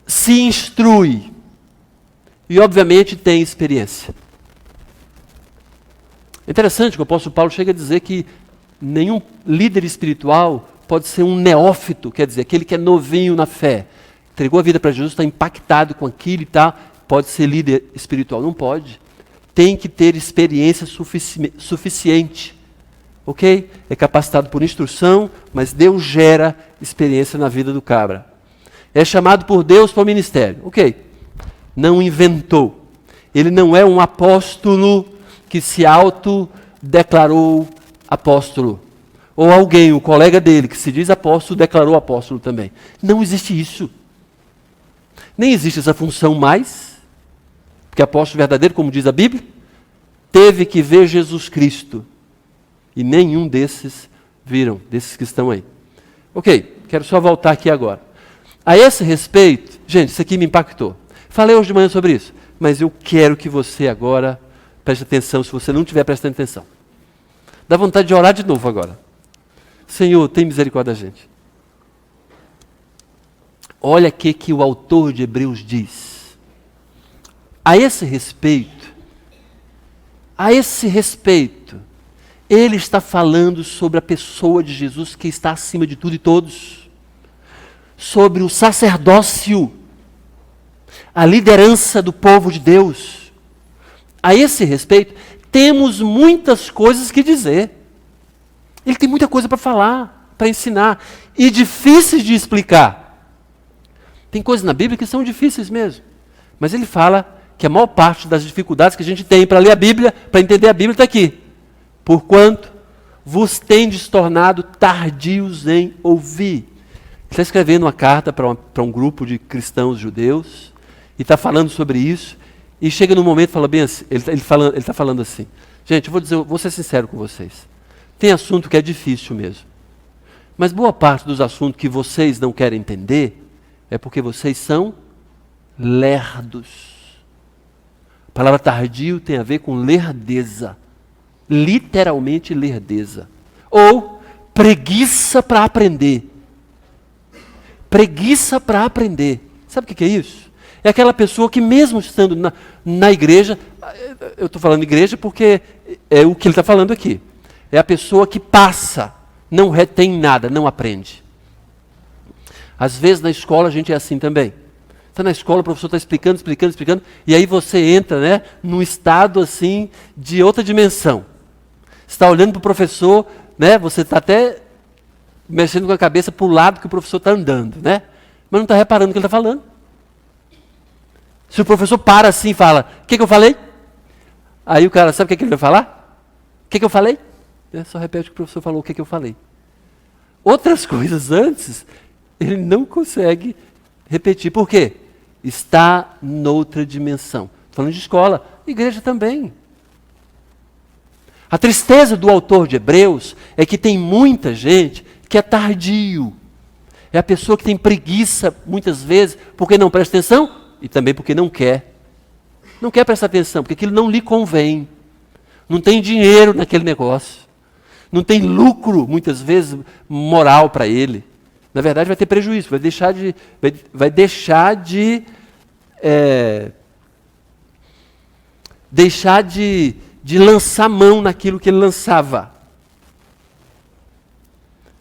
se instrui e, obviamente, tem experiência. É interessante que o apóstolo Paulo chega a dizer que nenhum líder espiritual pode ser um neófito, quer dizer, aquele que é novinho na fé. Entregou a vida para Jesus, está impactado com aquilo e tal, pode ser líder espiritual. Não pode. Tem que ter experiência suficiente. Ok? É capacitado por instrução, mas Deus gera experiência na vida do cabra. É chamado por Deus para o ministério. Ok. Não inventou. Ele não é um apóstolo que se autodeclarou apóstolo. Ou alguém, um colega dele, que se diz apóstolo, declarou apóstolo também. Não existe isso. Nem existe essa função mais, porque apóstolo verdadeiro, como diz a Bíblia, teve que ver Jesus Cristo. E nenhum desses viram, desses que estão aí. Ok, quero só voltar aqui agora. A esse respeito, gente, isso aqui me impactou. Falei hoje de manhã sobre isso, mas eu quero que você agora preste atenção, se você não estiver prestando atenção. Dá vontade de orar de novo agora. Senhor, tem misericórdia da gente. Olha o que o autor de Hebreus diz. A esse respeito, ele está falando sobre a pessoa de Jesus que está acima de tudo e todos. Sobre o sacerdócio, a liderança do povo de Deus. A esse respeito, temos muitas coisas que dizer. Ele tem muita coisa para falar, para ensinar, e difíceis de explicar. Tem coisas na Bíblia que são difíceis mesmo. Mas ele fala que a maior parte das dificuldades que a gente tem para ler a Bíblia, para entender a Bíblia, está aqui. Porquanto vos tendes tornado tardios em ouvir. Ele está escrevendo uma carta para um grupo de cristãos judeus, e está falando sobre isso, e chega num momento e fala bem assim, ele está falando assim, gente, vou ser sincero com vocês. Tem assunto que é difícil mesmo. Mas boa parte dos assuntos que vocês não querem entender é porque vocês são lerdos. A palavra tardio tem a ver com lerdeza. Literalmente lerdeza. Ou preguiça para aprender. Preguiça para aprender. Sabe o que é isso? É aquela pessoa que mesmo estando na igreja, eu estou falando igreja porque é o que ele está falando aqui. É a pessoa que passa, não retém nada, não aprende. Às vezes na escola a gente é assim também. Está na escola, o professor está explicando, e aí você entra, né, num estado assim de outra dimensão. Você está olhando para o professor, né, você está até mexendo com a cabeça para o lado que o professor está andando, né? Mas não está reparando o que ele está falando. Se o professor para assim e fala, o que eu falei? Aí o cara, sabe o que ele vai falar? O que eu falei? Só repete o que o professor falou, o que eu falei. Outras coisas antes, ele não consegue repetir. Por quê? Está noutra dimensão. Estou falando de escola, igreja também. A tristeza do autor de Hebreus é que tem muita gente que é tardio. É a pessoa que tem preguiça, muitas vezes, porque não presta atenção e também porque não quer. Não quer prestar atenção, porque aquilo não lhe convém. Não tem dinheiro naquele negócio. Não tem lucro, muitas vezes, moral para ele. Na verdade, vai ter prejuízo, vai deixar de deixar de lançar mão naquilo que ele lançava.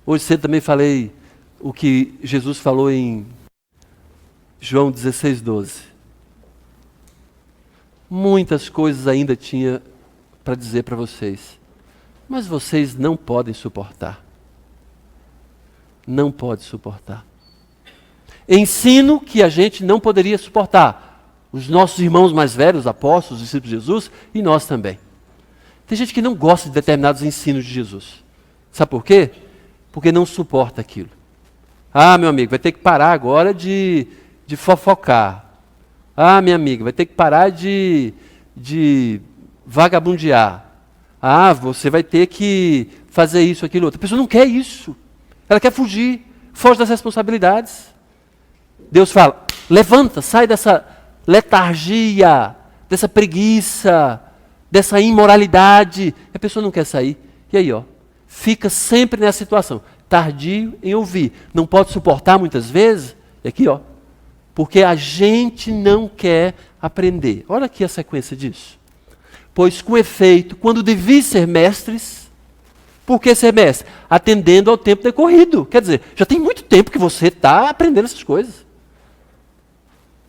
Hoje cedo também falei o que Jesus falou em João 16:12. Muitas coisas ainda tinha para dizer para vocês, mas vocês não podem suportar. Não pode suportar. Ensino que a gente não poderia suportar. Os nossos irmãos mais velhos, os apóstolos, os discípulos de Jesus, e nós também. Tem gente que não gosta de determinados ensinos de Jesus. Sabe por quê? Porque não suporta aquilo. Ah, meu amigo, vai ter que parar agora de fofocar. Ah, minha amiga, vai ter que parar de vagabundear. Ah, você vai ter que fazer isso, aquilo, outro. A pessoa não quer isso. Ela quer fugir, foge das responsabilidades. Deus fala, levanta, sai dessa letargia, dessa preguiça, dessa imoralidade. A pessoa não quer sair. E aí, fica sempre nessa situação. Tardio em ouvir. Não pode suportar muitas vezes. E aqui, porque a gente não quer aprender. Olha aqui a sequência disso. Pois com efeito, quando devi ser mestres, por que ser mestre? Atendendo ao tempo decorrido. Quer dizer, já tem muito tempo que você está aprendendo essas coisas.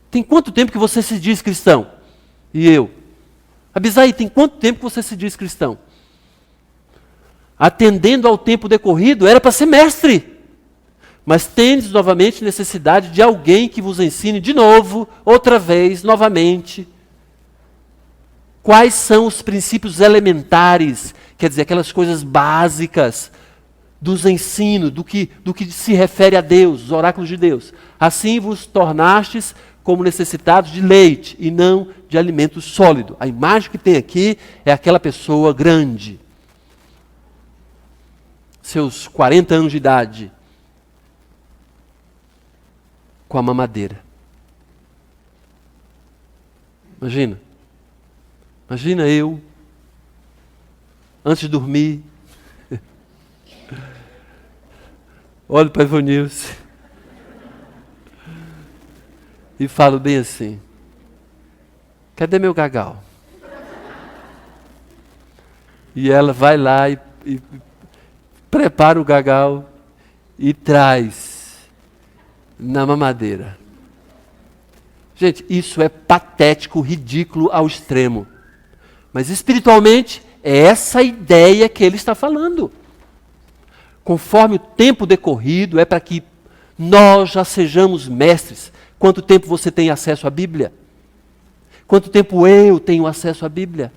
Tem quanto tempo que você se diz cristão? E eu? Abisai, tem quanto tempo que você se diz cristão? Atendendo ao tempo decorrido, era para ser mestre. Mas tendes novamente necessidade de alguém que vos ensine de novo, outra vez, novamente. Quais são os princípios elementares, quer dizer, aquelas coisas básicas dos ensinos, do que se refere a Deus, os oráculos de Deus. Assim vos tornastes como necessitados de leite e não de alimento sólido. A imagem que tem aqui é aquela pessoa grande. Seus 40 anos de idade, com a mamadeira. Imagina eu, antes de dormir, olho para a Ivonilce e falo bem assim, cadê meu gagal? E ela vai lá e prepara o gagal e traz na mamadeira. Gente, isso é patético, ridículo ao extremo. Mas espiritualmente, é essa ideia que ele está falando. Conforme o tempo decorrido, é para que nós já sejamos mestres. Quanto tempo você tem acesso à Bíblia? Quanto tempo eu tenho acesso à Bíblia?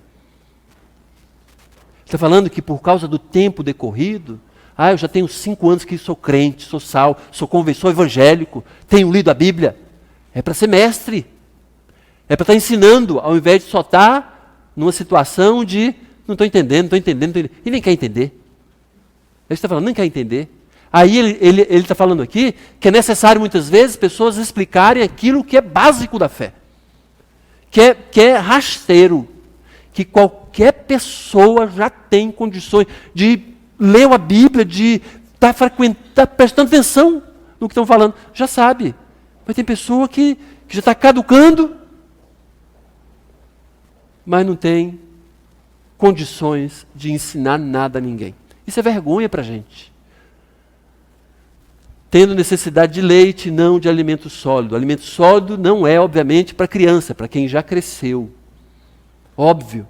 Está falando que por causa do tempo decorrido, eu já tenho 5 anos que sou crente, sou salvo, sou evangélico, tenho lido a Bíblia. É para ser mestre. É para estar ensinando, ao invés de só estar numa situação de não estou entendendo. E nem quer entender. Ele está falando, nem quer entender. Aí ele está falando aqui que é necessário muitas vezes pessoas explicarem aquilo que é básico da fé. Que é rasteiro. Que qualquer pessoa já tem condições de ler a Bíblia, de estar prestando atenção no que estão falando. Já sabe. Mas tem pessoa que já está caducando, mas não tem condições de ensinar nada a ninguém. Isso é vergonha para a gente. Tendo necessidade de leite, não de alimento sólido. Alimento sólido não é, obviamente, para criança, para quem já cresceu. Óbvio.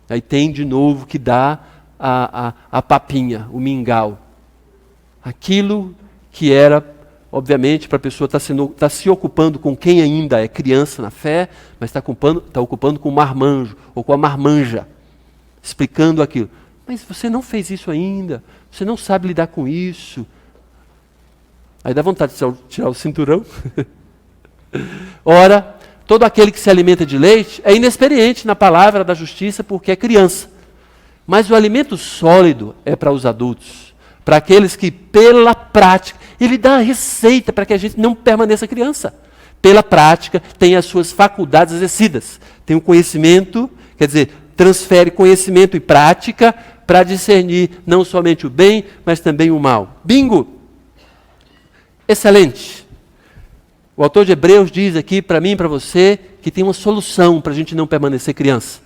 Aí tem de novo que dar a papinha, o mingau. Aquilo que era, obviamente, para a pessoa estar se ocupando com quem ainda é criança na fé, mas está ocupando com o marmanjo ou com a marmanja, explicando aquilo. Mas você não fez isso ainda, você não sabe lidar com isso. Aí dá vontade de tirar o cinturão. Ora, todo aquele que se alimenta de leite é inexperiente na palavra da justiça porque é criança. Mas o alimento sólido é para os adultos, para aqueles que, pela prática, ele dá a receita para que a gente não permaneça criança. Pela prática, tem as suas faculdades exercidas. Tem o conhecimento, quer dizer, transfere conhecimento e prática para discernir não somente o bem, mas também o mal. Bingo! Excelente! O autor de Hebreus diz aqui para mim e para você que tem uma solução para a gente não permanecer criança.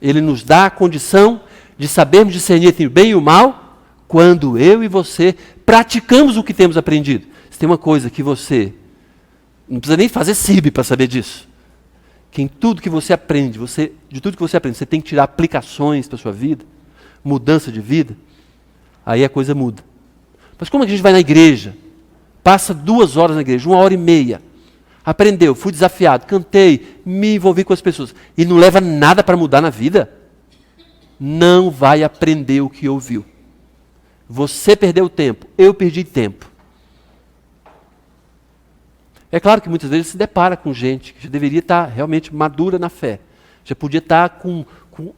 Ele nos dá a condição de sabermos discernir entre o bem e o mal quando eu e você praticamos o que temos aprendido. Se tem uma coisa que você não precisa nem fazer CIB para saber disso. Que em tudo que você aprende, de tudo que você aprende, você tem que tirar aplicações para a sua vida, mudança de vida, aí a coisa muda. Mas como é que a gente vai na igreja? Passa 2 horas na igreja, 1h30. Aprendeu, fui desafiado, cantei, me envolvi com as pessoas. E não leva nada para mudar na vida? Não vai aprender o que ouviu. Você perdeu tempo, eu perdi tempo. É claro que muitas vezes se depara com gente que já deveria estar realmente madura na fé. Já podia estar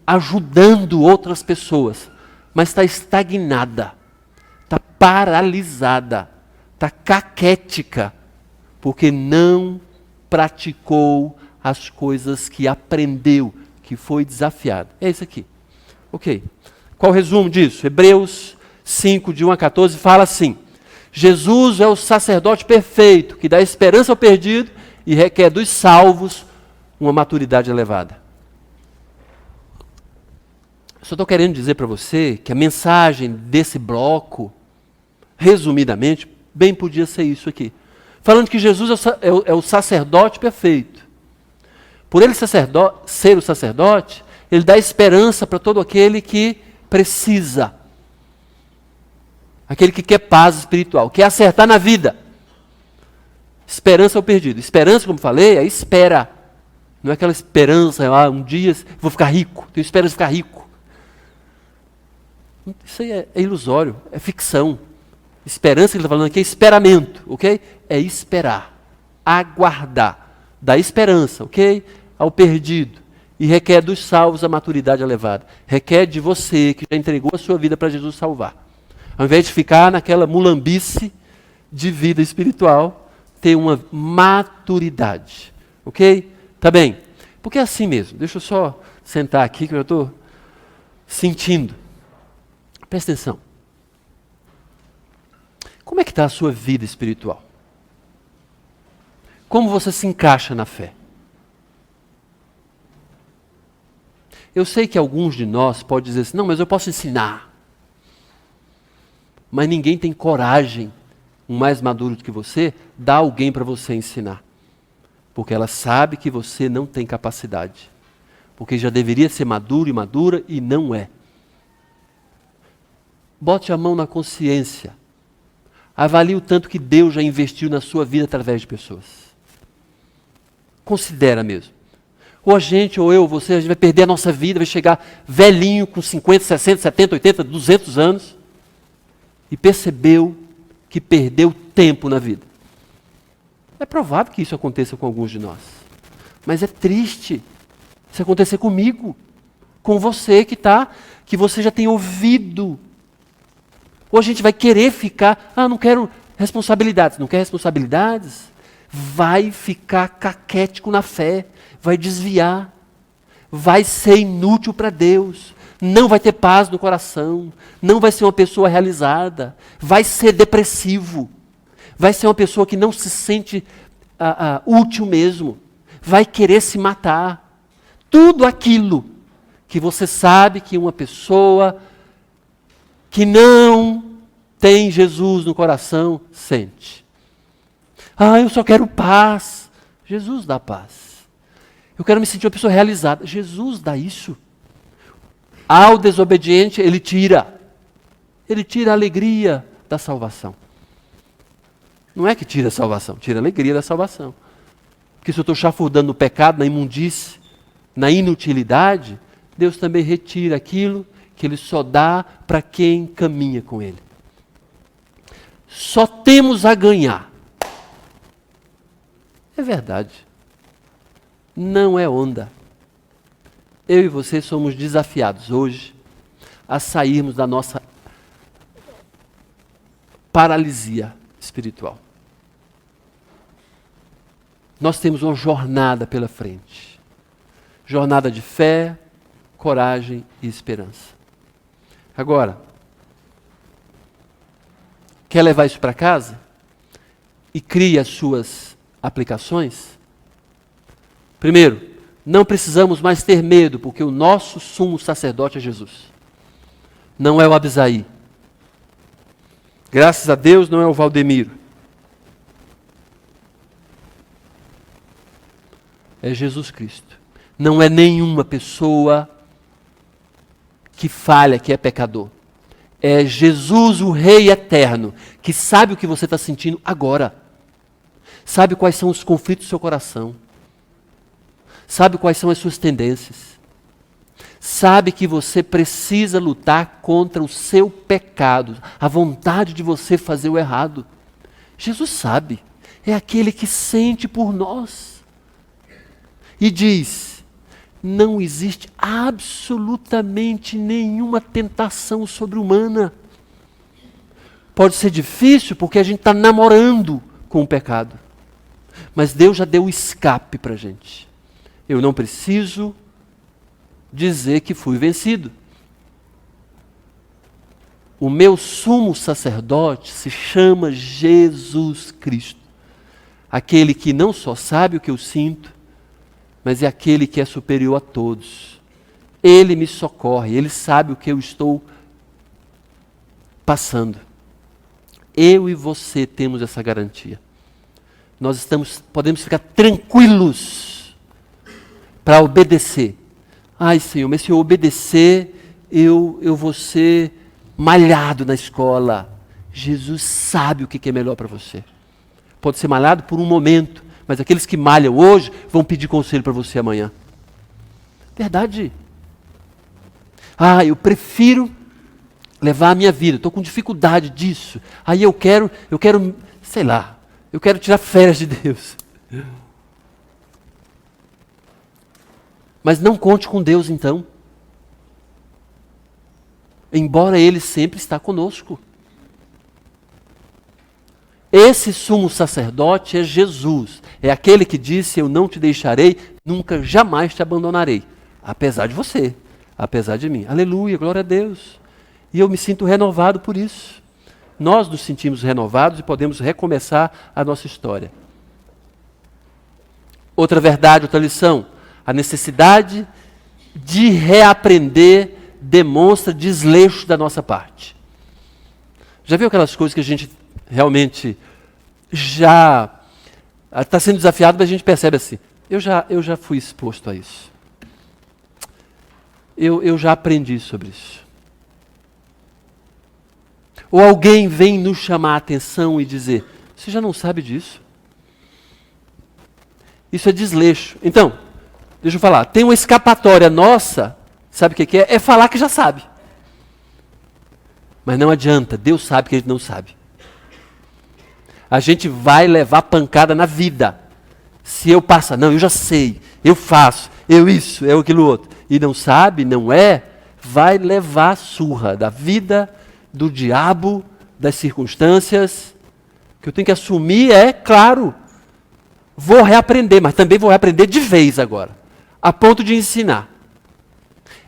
ajudando outras pessoas. Mas está estagnada. Está paralisada. Está caquética. Porque não praticou as coisas que aprendeu, que foi desafiado. É isso aqui. Ok. Qual o resumo disso? Hebreus 5, de 1 a 14, fala assim: Jesus é o sacerdote perfeito, que dá esperança ao perdido e requer dos salvos uma maturidade elevada. Só estou querendo dizer para você que a mensagem desse bloco, resumidamente, bem podia ser isso aqui. Falando que Jesus é o sacerdote perfeito. Por ele ser o sacerdote, ele dá esperança para todo aquele que precisa. Aquele que quer paz espiritual, quer acertar na vida. Esperança ao perdido. Esperança, como falei, é espera. Não é aquela esperança, um dia vou ficar rico, tenho esperança de ficar rico. Isso aí é ilusório, é ficção. Esperança que ele está falando aqui é esperamento, ok? É esperar, aguardar, dar esperança, ok? Ao perdido. E requer dos salvos a maturidade elevada. Requer de você que já entregou a sua vida para Jesus salvar. Ao invés de ficar naquela mulambice de vida espiritual, ter uma maturidade. Ok? Tá bem. Porque é assim mesmo. Deixa eu só sentar aqui que eu já estou sentindo. Presta atenção. Como é que está a sua vida espiritual? Como você se encaixa na fé? Eu sei que alguns de nós podem dizer assim, não, mas eu posso ensinar. Mas ninguém tem coragem, um mais maduro do que você, dar alguém para você ensinar. Porque ela sabe que você não tem capacidade. Porque já deveria ser maduro e madura e não é. Bote a mão na consciência. Avalie o tanto que Deus já investiu na sua vida através de pessoas. Considera mesmo. Ou a gente, ou eu, ou você, a gente vai perder a nossa vida, vai chegar velhinho com 50, 60, 70, 80, 200 anos. E percebeu que perdeu tempo na vida. É provável que isso aconteça com alguns de nós. Mas é triste isso acontecer comigo, com você que você já tem ouvido. Ou a gente vai querer ficar, não quero responsabilidades. Não quer responsabilidades? Vai ficar caquético na fé, vai desviar, vai ser inútil para Deus. Não vai ter paz no coração, não vai ser uma pessoa realizada, vai ser depressivo, vai ser uma pessoa que não se sente útil mesmo, vai querer se matar. Tudo aquilo que você sabe que uma pessoa que não tem Jesus no coração sente. Eu só quero paz. Jesus dá paz. Eu quero me sentir uma pessoa realizada. Jesus dá isso. Ao desobediente, ele tira. Ele tira a alegria da salvação. Não é que tira a salvação, tira a alegria da salvação. Porque se eu estou chafurdando no pecado, na imundície, na inutilidade, Deus também retira aquilo que Ele só dá para quem caminha com Ele. Só temos a ganhar. É verdade. Não é onda. Eu e você somos desafiados hoje a sairmos da nossa paralisia espiritual. Nós temos uma jornada pela frente. Jornada de fé, coragem e esperança. Agora, quer levar isso para casa? e crie as suas aplicações? Primeiro, não precisamos mais ter medo, porque o nosso sumo sacerdote é Jesus. Não é o Abisaí. Graças a Deus não é o Valdemiro. É Jesus Cristo. Não é nenhuma pessoa que falha, que é pecador. É Jesus, o Rei eterno, que sabe o que você está sentindo agora. Sabe quais são os conflitos do seu coração. Sabe quais são as suas tendências. Sabe que você precisa lutar contra o seu pecado, a vontade de você fazer o errado. Jesus sabe. É aquele que sente por nós. E diz: não existe absolutamente nenhuma tentação sobre-humana. Pode ser difícil porque a gente está namorando com o pecado. Mas Deus já deu o escape para a gente. Eu não preciso dizer que fui vencido. O meu sumo sacerdote se chama Jesus Cristo. Aquele que não só sabe o que eu sinto, mas é aquele que é superior a todos. Ele me socorre, ele sabe o que eu estou passando. Eu e você temos essa garantia. Nós podemos ficar tranquilos para obedecer. Ai, Senhor, mas se eu obedecer, eu vou ser malhado na escola. Jesus sabe o que é melhor para você. Pode ser malhado por um momento, mas aqueles que malham hoje vão pedir conselho para você amanhã. Verdade. Ah, eu prefiro levar a minha vida, estou com dificuldade disso. Aí eu quero, sei lá, eu quero tirar férias de Deus. Mas não conte com Deus então. Embora Ele sempre está conosco. Esse sumo sacerdote é Jesus. É aquele que disse: eu não te deixarei, nunca, jamais te abandonarei. Apesar de você, apesar de mim. Aleluia, glória a Deus. E eu me sinto renovado por isso. Nós nos sentimos renovados e podemos recomeçar a nossa história. Outra verdade, outra lição. A necessidade de reaprender demonstra desleixo da nossa parte. Já viu aquelas coisas que a gente realmente já está sendo desafiado, mas a gente percebe assim: eu já fui exposto a isso. Eu já aprendi sobre isso. Ou alguém vem nos chamar a atenção e dizer: você já não sabe disso? Isso é desleixo. Então, deixa eu falar, tem uma escapatória nossa, sabe o que é? É falar que já sabe. Mas não adianta, Deus sabe que a gente não sabe. A gente vai levar pancada na vida. Se eu passar, não, eu já sei, eu faço, eu isso, eu aquilo outro, e não sabe, não é, vai levar surra da vida, do diabo, das circunstâncias. O que eu tenho que assumir é, claro, vou reaprender, mas também vou reaprender de vez agora, a ponto de ensinar.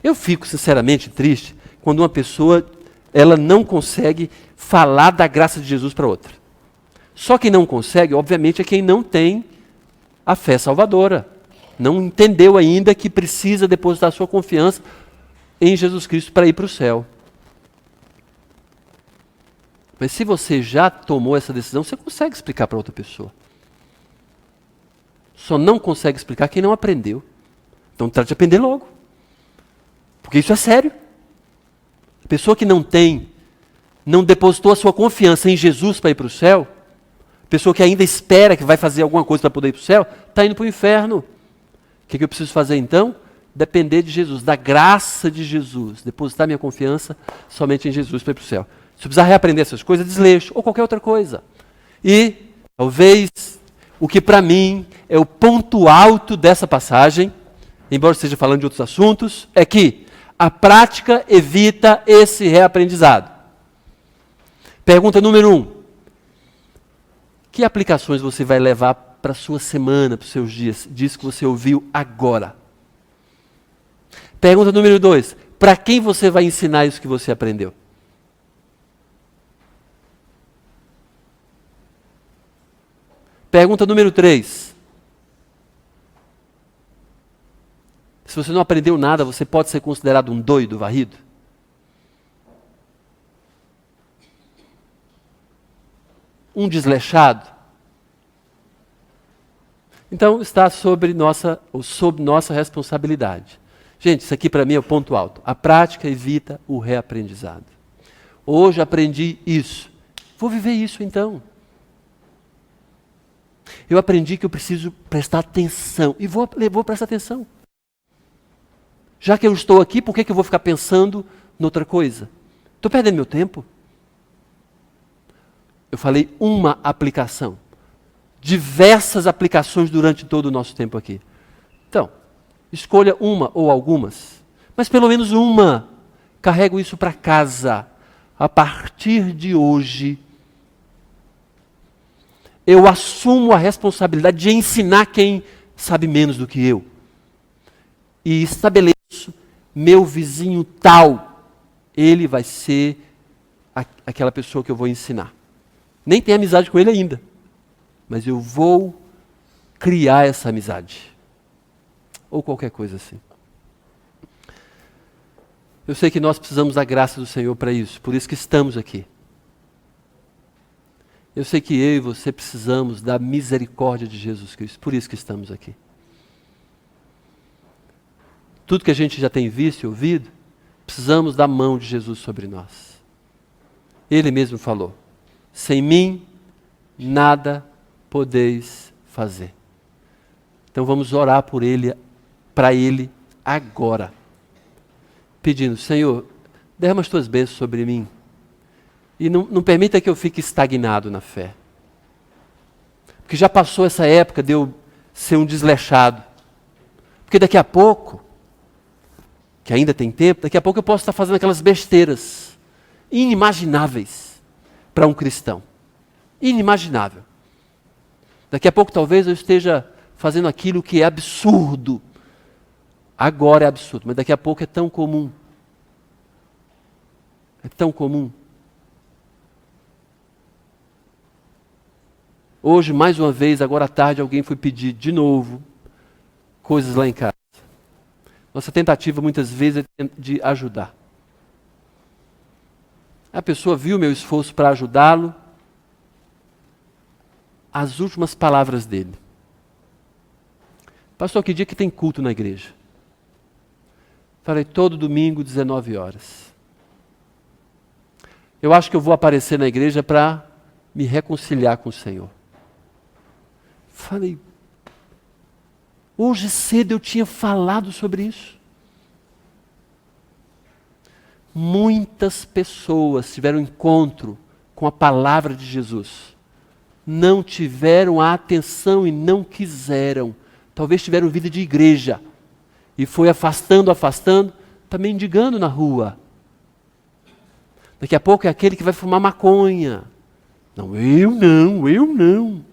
Eu fico sinceramente triste quando uma pessoa ela não consegue falar da graça de Jesus para outra. Só quem não consegue, obviamente, é quem não tem a fé salvadora. Não entendeu ainda que precisa depositar sua confiança em Jesus Cristo para ir para o céu. Mas se você já tomou essa decisão, você consegue explicar para outra pessoa. Só não consegue explicar quem não aprendeu. Então trate de aprender logo. Porque isso é sério. A pessoa que não depositou a sua confiança em Jesus para ir para o céu, a pessoa que ainda espera que vai fazer alguma coisa para poder ir para o céu, está indo para o inferno. O que eu preciso fazer então? Depender de Jesus, da graça de Jesus. Depositar minha confiança somente em Jesus para ir para o céu. Se eu precisar reaprender essas coisas, desleixo, ou qualquer outra coisa. E, talvez, o que para mim é o ponto alto dessa passagem, embora esteja falando de outros assuntos, é que a prática evita esse reaprendizado. Pergunta número 1. Que aplicações você vai levar para a sua semana, para os seus dias, disso que você ouviu agora? Pergunta número 2. Para quem você vai ensinar isso que você aprendeu? Pergunta número 3. Se você não aprendeu nada, você pode ser considerado um doido varrido? Um desleixado? Então está sob nossa responsabilidade. Gente, isso aqui para mim é o ponto alto. A prática evita o reaprendizado. Hoje aprendi isso. Vou viver isso então. Eu aprendi que eu preciso prestar atenção. E vou prestar atenção. Já que eu estou aqui, por que eu vou ficar pensando noutra coisa? Estou perdendo meu tempo? Eu falei uma aplicação. Diversas aplicações durante todo o nosso tempo aqui. Então, escolha uma ou algumas, mas pelo menos uma. Carrego isso para casa. A partir de hoje, eu assumo a responsabilidade de ensinar quem sabe menos do que eu. E estabeleço meu vizinho tal. Ele vai ser aquela pessoa que eu vou ensinar. Nem tenho amizade com ele ainda. Mas eu vou criar essa amizade. Ou qualquer coisa assim. Eu sei que nós precisamos da graça do Senhor para isso. Por isso que estamos aqui. Eu sei que eu e você precisamos da misericórdia de Jesus Cristo. Por isso que estamos aqui. Tudo que a gente já tem visto e ouvido, precisamos da mão de Jesus sobre nós. Ele mesmo falou: sem mim, nada podeis fazer. Então vamos orar por ele, para ele agora. Pedindo: Senhor, derrama as tuas bênçãos sobre mim. E não permita que eu fique estagnado na fé. Porque já passou essa época de eu ser um desleixado. Porque daqui a pouco, que ainda tem tempo, daqui a pouco eu posso estar fazendo aquelas besteiras inimagináveis para um cristão. Inimaginável. Daqui a pouco talvez eu esteja fazendo aquilo que é absurdo. Agora é absurdo, mas daqui a pouco é tão comum. É tão comum. Hoje, mais uma vez, agora à tarde, alguém foi pedir de novo coisas lá em casa. Nossa tentativa muitas vezes é de ajudar. A pessoa viu meu esforço para ajudá-lo. As últimas palavras dele: pastor, que dia que tem culto na igreja? Falei: todo domingo, 19 horas. Eu acho que eu vou aparecer na igreja para me reconciliar com o Senhor. Falei: hoje cedo eu tinha falado sobre isso. Muitas pessoas tiveram encontro com a palavra de Jesus. Não tiveram a atenção e não quiseram. Talvez tiveram vida de igreja. E foi afastando, está mendigando na rua. Daqui a pouco é aquele que vai fumar maconha. Não, eu não.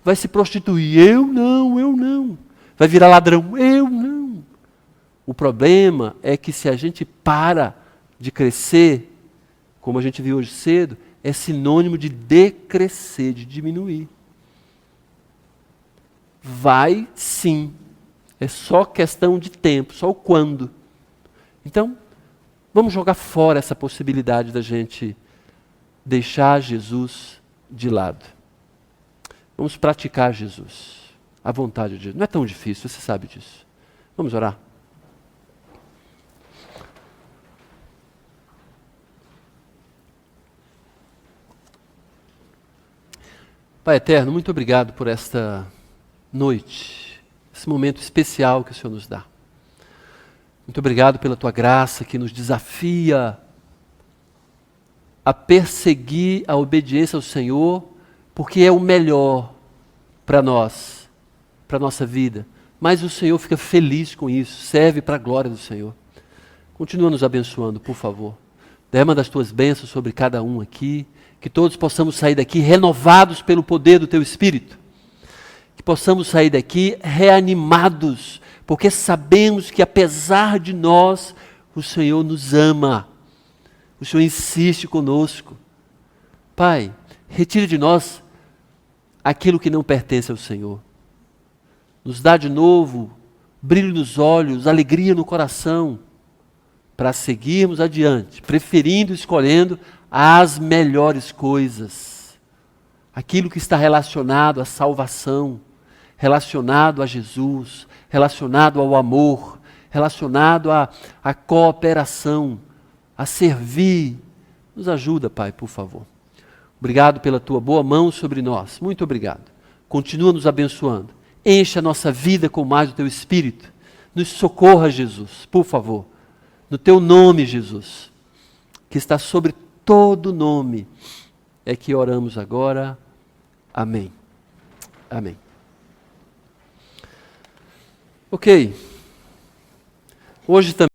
Vai se prostituir, eu não. Vai virar ladrão, eu não. O problema é que se a gente para de crescer, como a gente viu hoje cedo, é sinônimo de decrescer, de diminuir. Vai sim. É só questão de tempo, só o quando. Então, vamos jogar fora essa possibilidade da gente deixar Jesus de lado. Vamos praticar Jesus, a vontade de Jesus. Não é tão difícil, você sabe disso. Vamos orar? Pai eterno, muito obrigado por esta noite, esse momento especial que o Senhor nos dá. Muito obrigado pela tua graça que nos desafia a perseguir a obediência ao Senhor, porque é o melhor para nós, para a nossa vida. Mas o Senhor fica feliz com isso, serve para a glória do Senhor. Continua nos abençoando, por favor. Derrama das tuas bênçãos sobre cada um aqui, que todos possamos sair daqui renovados pelo poder do teu Espírito. Que possamos sair daqui reanimados, porque sabemos que apesar de nós, o Senhor nos ama. O Senhor insiste conosco. Pai, retire de nós aquilo que não pertence ao Senhor. Nos dá de novo brilho nos olhos, alegria no coração, para seguirmos adiante, preferindo e escolhendo as melhores coisas. Aquilo que está relacionado à salvação, relacionado a Jesus, relacionado ao amor, relacionado à cooperação, a servir. Nos ajuda, Pai, por favor. Obrigado pela tua boa mão sobre nós. Muito obrigado. Continua nos abençoando. Enche a nossa vida com mais do teu Espírito. Nos socorra, Jesus, por favor. No teu nome, Jesus, que está sobre todo nome, é que oramos agora. Amém. Amém. Ok. Hoje também.